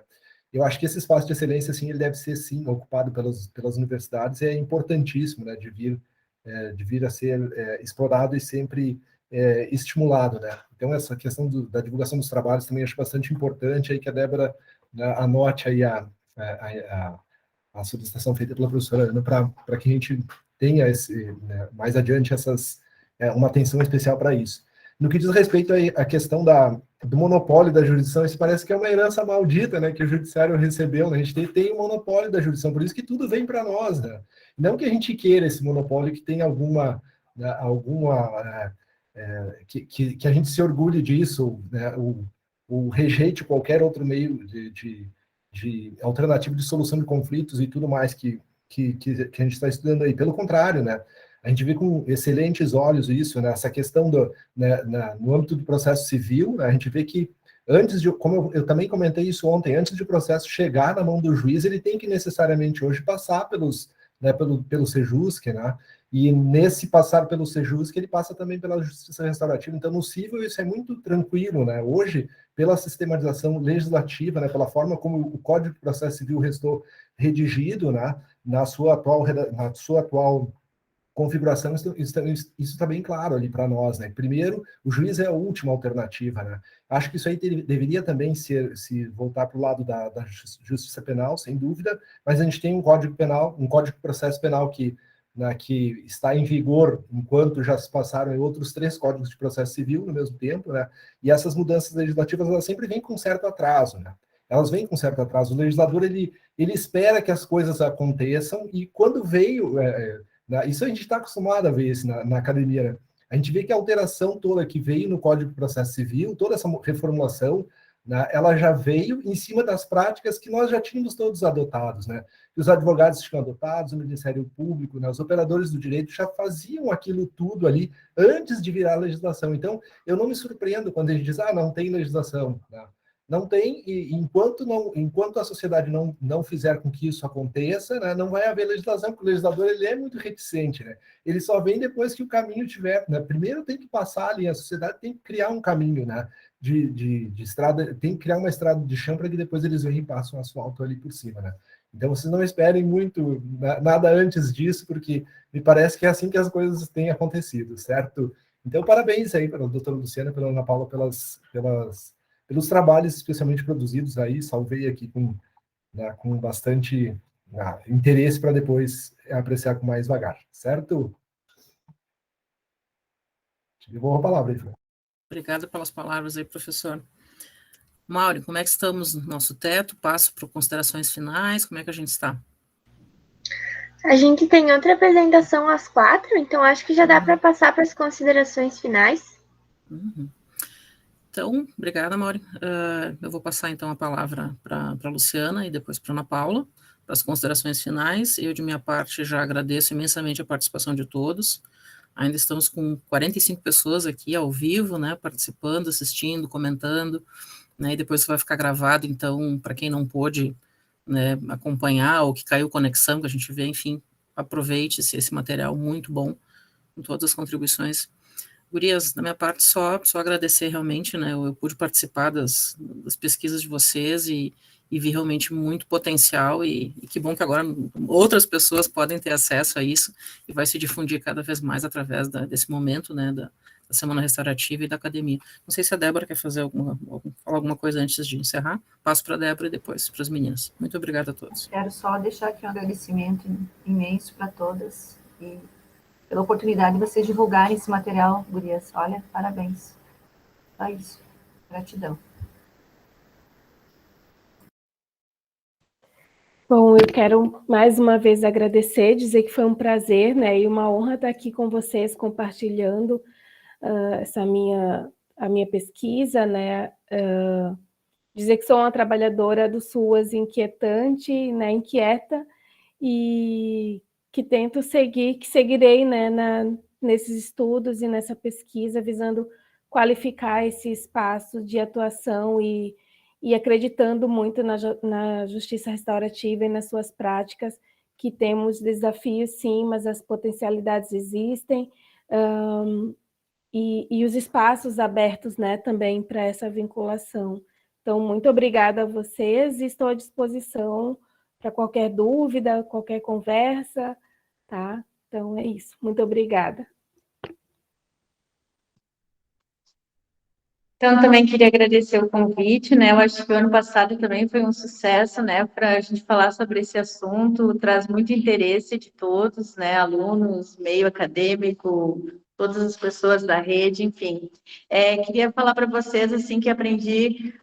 Speaker 7: eu acho que esse espaço de excelência, assim, ele deve ser, sim, ocupado pelas universidades, é importantíssimo, né, de vir a ser explorado e sempre estimulado, né. Então, essa questão da divulgação dos trabalhos também acho bastante importante, aí que a Débora, né, anote aí a solicitação feita pela professora Ana para que a gente tenha né, mais adiante uma atenção especial para isso. No que diz respeito à questão do monopólio da jurisdição, isso parece que é uma herança maldita, né, que o judiciário recebeu, né? A gente tem um monopólio da jurisdição, por isso que tudo vem para nós, né? Não que a gente queira esse monopólio, que tenha que a gente se orgulhe disso, né? O rejeite qualquer outro meio de alternativo de solução de conflitos e tudo mais que a gente está estudando aí. Pelo contrário, né? A gente vê com excelentes olhos isso, né? Essa questão no âmbito do processo civil, né? A gente vê que como eu também comentei isso ontem, antes de o processo chegar na mão do juiz, ele tem que necessariamente hoje passar pelo Sejusc, né? E nesse passar pelo Sejusc, ele passa também pela Justiça Restaurativa. Então, no civil, isso é muito tranquilo, né? Hoje, pela sistematização legislativa, né? Pela forma como o Código de Processo Civil restou redigido, né? Na sua atual configuração, isso está bem claro ali para nós, né? Primeiro, o juiz é a última alternativa, né? Acho que isso aí deveria também se voltar para o lado da justiça penal, sem dúvida, mas a gente tem um Código Penal, um Código de Processo Penal que está em vigor, enquanto já se passaram outros 3 códigos de processo civil no mesmo tempo, né? E essas mudanças legislativas, elas sempre vêm com certo atraso, né? Elas vêm com certo atraso. O legislador, ele espera que as coisas aconteçam, e quando veio... isso a gente está acostumado a ver isso na academia, né? A gente vê que a alteração toda que veio no Código de Processo Civil, toda essa reformulação, né, ela já veio em cima das práticas que nós já tínhamos todos adotados, né? Os advogados tinham adotados, o Ministério Público, né, os operadores do direito já faziam aquilo tudo ali antes de virar legislação. Então, eu não me surpreendo quando a gente diz, não tem legislação, né? Não tem, e enquanto a sociedade não fizer com que isso aconteça, né, não vai haver legislação, porque o legislador ele é muito reticente, né? Ele só vem depois que o caminho tiver, né? Primeiro tem que passar ali, a sociedade tem que criar um caminho, né, de estrada, tem que criar uma estrada de chão para que depois eles venham e passem um asfalto ali por cima, né? Então vocês não esperem muito, nada antes disso, porque me parece que é assim que as coisas têm acontecido, certo? Então parabéns aí para a doutora Luciana, pela Ana Paula, pelos trabalhos especialmente produzidos aí, salvei aqui com bastante interesse para depois apreciar com mais vagar, certo? Te devolvo a palavra aí, Fran.
Speaker 4: Obrigada pelas palavras aí, professor. Mauri, como é que estamos no nosso teto? Passo para considerações finais, como é que a gente está?
Speaker 1: A gente tem outra apresentação às 4, então acho que já dá para passar para as considerações finais.
Speaker 4: Uhum. Então, obrigada, Mauri. Eu vou passar, então, a palavra para a Luciana e depois para a Ana Paula, para as considerações finais. Eu, de minha parte, já agradeço imensamente a participação de todos. Ainda estamos com 45 pessoas aqui ao vivo, né, participando, assistindo, comentando, né, e depois vai ficar gravado, então, para quem não pôde, né, acompanhar ou que caiu conexão, que a gente vê, enfim, aproveite esse material muito bom, com todas as contribuições. Gurias, da minha parte, só agradecer realmente, né, eu pude participar das pesquisas de vocês e vi realmente muito potencial e que bom que agora outras pessoas podem ter acesso a isso e vai se difundir cada vez mais através desse momento, né, da Semana Restaurativa e da academia. Não sei se a Débora quer falar alguma coisa antes de encerrar. Passo para a Débora e depois para as meninas. Muito obrigada a todos.
Speaker 2: Quero só deixar aqui um agradecimento imenso para todas e pela oportunidade de vocês divulgarem esse material, gurias. Olha, parabéns. Só isso. Gratidão.
Speaker 5: Bom, eu quero mais uma vez agradecer, dizer que foi um prazer, né, e uma honra estar aqui com vocês compartilhando a minha pesquisa, né, dizer que sou uma trabalhadora do SUAS inquietante, né, inquieta, e que tento seguir, que seguirei, né, nesses estudos e nessa pesquisa, visando qualificar esse espaço de atuação e acreditando muito na justiça restaurativa e nas suas práticas, que temos desafios, sim, mas as potencialidades existem, e os espaços abertos, né, também para essa vinculação Então, muito obrigada a vocês e estou à disposição para qualquer dúvida, qualquer conversa, tá? Então, é isso. Muito obrigada.
Speaker 6: Então, também queria agradecer o convite, né? Eu acho que o ano passado também foi um sucesso, né? Para a gente falar sobre esse assunto, traz muito interesse de todos, né? Alunos, meio acadêmico, todas as pessoas da rede, enfim. Queria falar para vocês, assim, que aprendi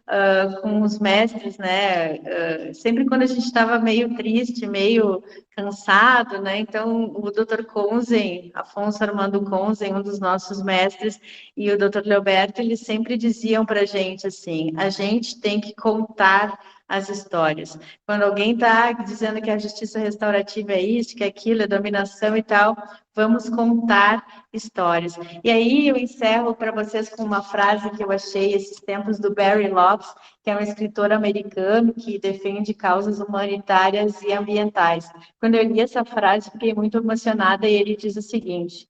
Speaker 6: com os mestres, né? Sempre quando a gente estava meio triste, meio cansado, né? Então, o Dr. Konzen, Afonso Armando Konzen, um dos nossos mestres, e o Dr. Leoberto, eles sempre diziam para a gente assim, a gente tem que contar as histórias. Quando alguém está dizendo que a justiça restaurativa é isso, que é aquilo, é dominação e tal, vamos contar histórias. E aí eu encerro para vocês com uma frase que eu achei esses tempos do Barry Lopes, que é um escritor americano que defende causas humanitárias e ambientais. Quando eu li essa frase, fiquei muito emocionada e ele diz o seguinte: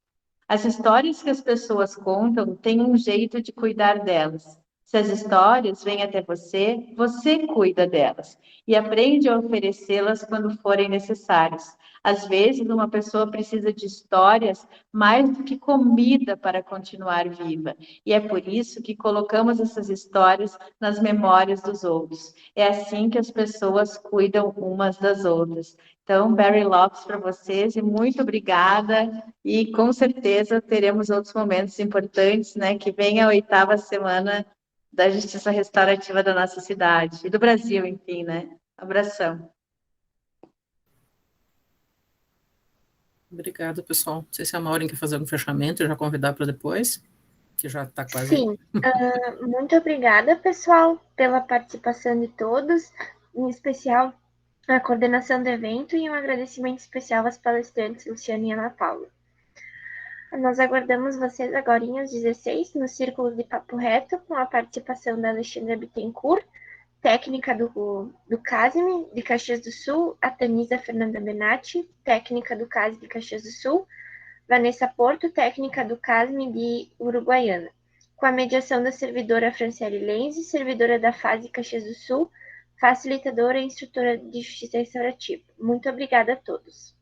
Speaker 6: as histórias que as pessoas contam têm um jeito de cuidar delas. Se as histórias vêm até você, você cuida delas e aprende a oferecê-las quando forem necessárias. Às vezes, uma pessoa precisa de histórias mais do que comida para continuar viva. E é por isso que colocamos essas histórias nas memórias dos outros. É assim que as pessoas cuidam umas das outras. Então, Barry Lopes para vocês e muito obrigada. E com certeza teremos outros momentos importantes, né? Que vem a 8ª semana da Justiça Restaurativa da nossa cidade e do Brasil, enfim, né? Abração.
Speaker 4: Obrigada, pessoal. Não sei se a Maureen quer fazer um fechamento e já convidar para depois, que já está quase.
Speaker 1: Sim. Muito obrigada, pessoal, pela participação de todos, em especial a coordenação do evento e um agradecimento especial às palestrantes Luciana e Ana Paula. Nós aguardamos vocês agora às 16 no Círculo de Papo Reto, com a participação da Alexandra Bittencourt, técnica do CASME de Caxias do Sul, a Tanisa Fernanda Benatti, técnica do CASME de Caxias do Sul, Vanessa Porto, técnica do CASME de Uruguaiana, com a mediação da servidora Franciele Lenzi, servidora da FASE Caxias do Sul, facilitadora e instrutora de Justiça Restaurativa. Muito obrigada a todos.